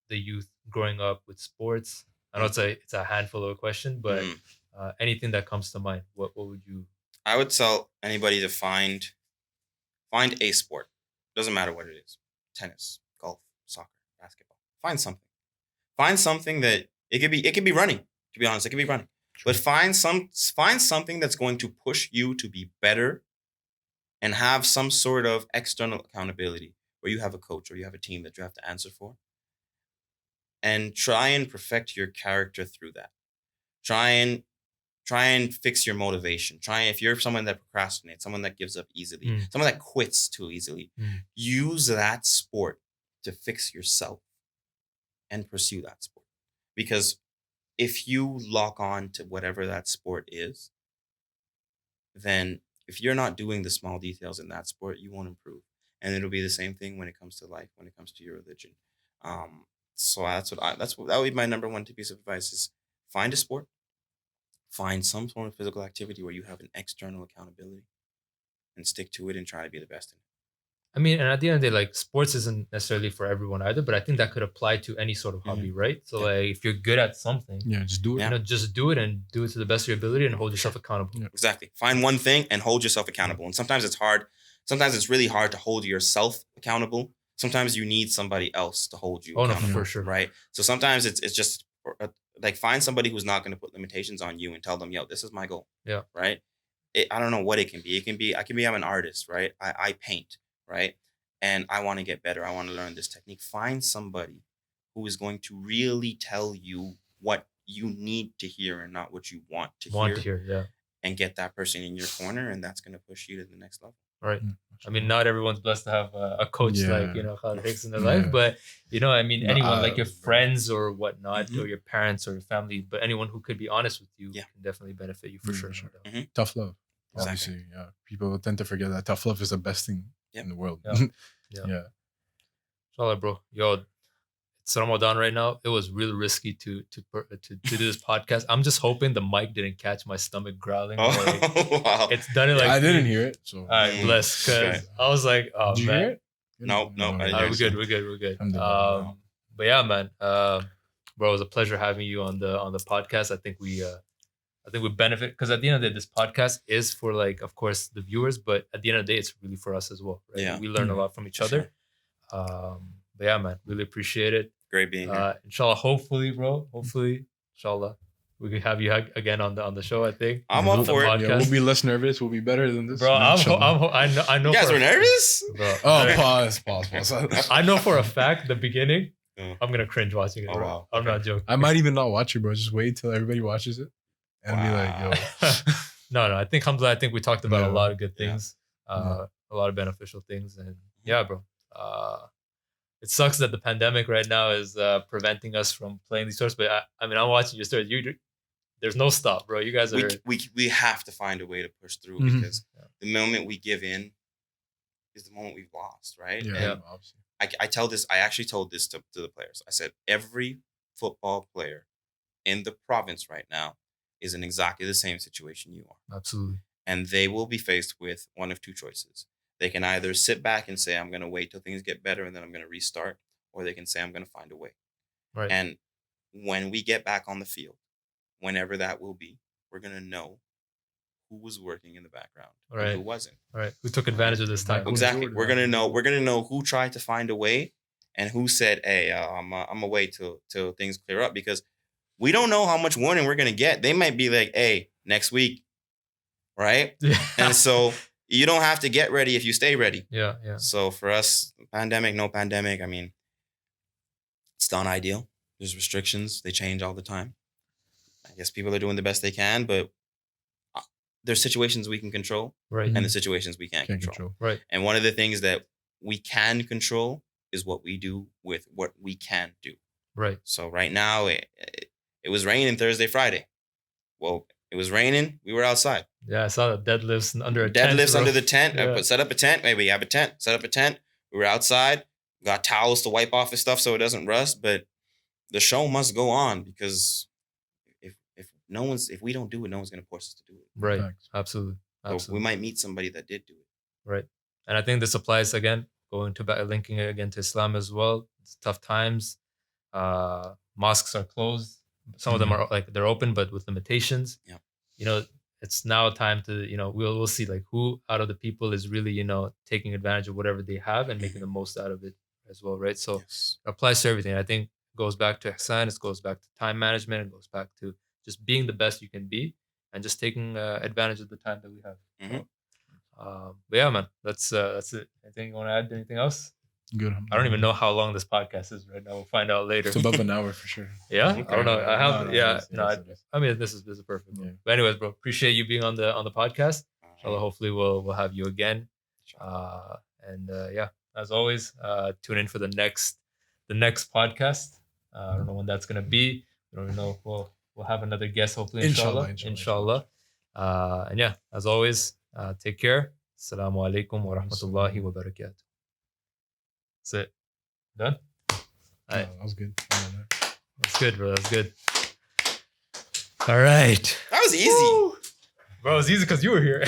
the youth growing up with sports? I know it's a handful of a question, but anything that comes to mind, what would you? I would tell anybody to find Find a sport. Doesn't matter what it is. Tennis, golf, soccer, basketball. Find something. Find something that it could be running, to be honest. It could be running. True. But find something that's going to push you to be better and have some sort of external accountability where you have a coach or you have a team that you have to answer for. And try and perfect your character through that. Try and fix your motivation. If you're someone that procrastinates, someone that gives up easily, someone that quits too easily, use that sport to fix yourself and pursue that sport. Because if you lock on to whatever that sport is, then if you're not doing the small details in that sport, you won't improve. And it'll be the same thing when it comes to life, when it comes to your religion. So that would be my number one piece of advice is find a sport, find some form of physical activity where you have an external accountability and stick to it and try to be the best in it. I mean, and at the end of the day, like sports isn't necessarily for everyone either, but I think that could apply to any sort of hobby, right? So like if you're good at something, just do it. you know, just do it and do it to the best of your ability and hold yourself accountable. Yeah. Exactly. Find one thing and hold yourself accountable. And sometimes it's hard. Sometimes it's really hard to hold yourself accountable. Sometimes you need somebody else to hold you accountable. No, for sure. Right? So sometimes it's just like find somebody who's not going to put limitations on you and tell them, yo, this is my goal. Yeah. Right? I don't know what it can be. I'm an artist, right? I paint, right? And I want to get better. I want to learn this technique. Find somebody who is going to really tell you what you need to hear and not what you want to hear. Yeah. And get that person in your corner, and that's going to push you to the next level. Right. I mean, not everyone's blessed to have a coach like, you know, Khaalid Hicks in their life, but, you know, I mean, anyone like your friends or whatnot, or your parents or your family, but anyone who could be honest with you can definitely benefit you for sure. Tough love. Exactly. Obviously, yeah. People tend to forget that tough love is the best thing in the world. Yeah. Inshallah, bro. Yo, it's Ramadan right now. It was really risky to do this podcast. I'm just hoping the mic didn't catch my stomach growling. Wow. It's done it like I didn't hear it. So all right, bless. Because I was like, oh, did you man. hear it? No. We're good. But yeah, man. Bro, it was a pleasure having you on the podcast. I think we benefit because at the end of the day, this podcast is for like, of course, the viewers, but at the end of the day, it's really for us as well. Right? Yeah. We learn a lot from each other. But yeah, man, really appreciate it. Great being here. Inshallah, hopefully, inshallah, we could have you again on the show. I think I'm up for it. Yeah, we'll be less nervous. We'll be better than this, bro. I know. You guys were nervous, bro. Pause. I know for a fact the beginning. I'm gonna cringe watching it. Bro. Wow. I'm not joking. I might even not watch it, bro. Just wait till everybody watches it and be like, yo. No. I think we talked about a lot of good things, a lot of beneficial things, and yeah, bro. It sucks that the pandemic right now is preventing us from playing these stories. But I mean, I'm watching your stories. There's no stop, bro. You guys are. We have to find a way to push through because the moment we give in is the moment we've lost, right? Yeah. Obviously. I actually told this to the players. I said every football player in the province right now is in exactly the same situation you are. Absolutely. And they will be faced with one of two choices. They can either sit back and say, I'm going to wait till things get better and then I'm going to restart, or they can say, I'm going to find a way. Right. And when we get back on the field, whenever that will be, we're going to know who was working in the background and who wasn't. Right. Who took advantage of this time. Exactly. We're going to know who tried to find a way and who said, hey, I'm going to wait till things clear up, because we don't know how much warning we're going to get. They might be like, hey, next week. Right. Yeah. And so you don't have to get ready if you stay ready. Yeah. So for us, pandemic, no pandemic, I mean, it's not ideal. There's restrictions. They change all the time. I guess people are doing the best they can, but there's situations we can control, right, and the situations we can't control. Right. And one of the things that we can control is what we do with what we can do. Right. So right now, it was raining Thursday, Friday. Well, it was raining. We were outside. Yeah, I saw the deadlifts under a tent. Deadlifts under the tent. Yeah. Set up a tent. Maybe you have a tent. Set up a tent. We were outside. Got towels to wipe off his stuff so it doesn't rust. But the show must go on, because if we don't do it, no one's gonna force us to do it. Right. Absolutely. So we might meet somebody that did do it. Right. And I think this applies again, linking it again to Islam as well. It's tough times. Mosques are closed. Some of them are like they're open, but with limitations. Yeah. You know, it's now time to, we'll see like who out of the people is really, taking advantage of whatever they have and making the most out of it as well, right? So Yes. it applies to everything. I think it goes back to ihsan, it goes back to time management, it goes back to just being the best you can be and just taking advantage of the time that we have. Mhm. But yeah, man, that's it. Anything you want to add? Anything else? Good. I don't even know how long this podcast is right now. We'll find out later. It's above an hour for sure. Yeah, Okay. I don't know. I have, No, yeah, yes, no. yes, it is. I mean, this is perfect. Bro. Yeah. But anyways, bro, appreciate you being on the podcast. Inshallah, Uh-huh. hopefully we'll have you again. And yeah, as always, tune in for the next podcast. I don't know when that's gonna be. I don't know. We'll have another guest hopefully. Inshallah. Inshallah. And yeah, as always, take care. Assalamu alaikum wa rahmatullahi wa barakatuh. That's it. Done? No, that was good. That's good, bro. That's good. All right. That was easy. Bro, it was easy because you were here.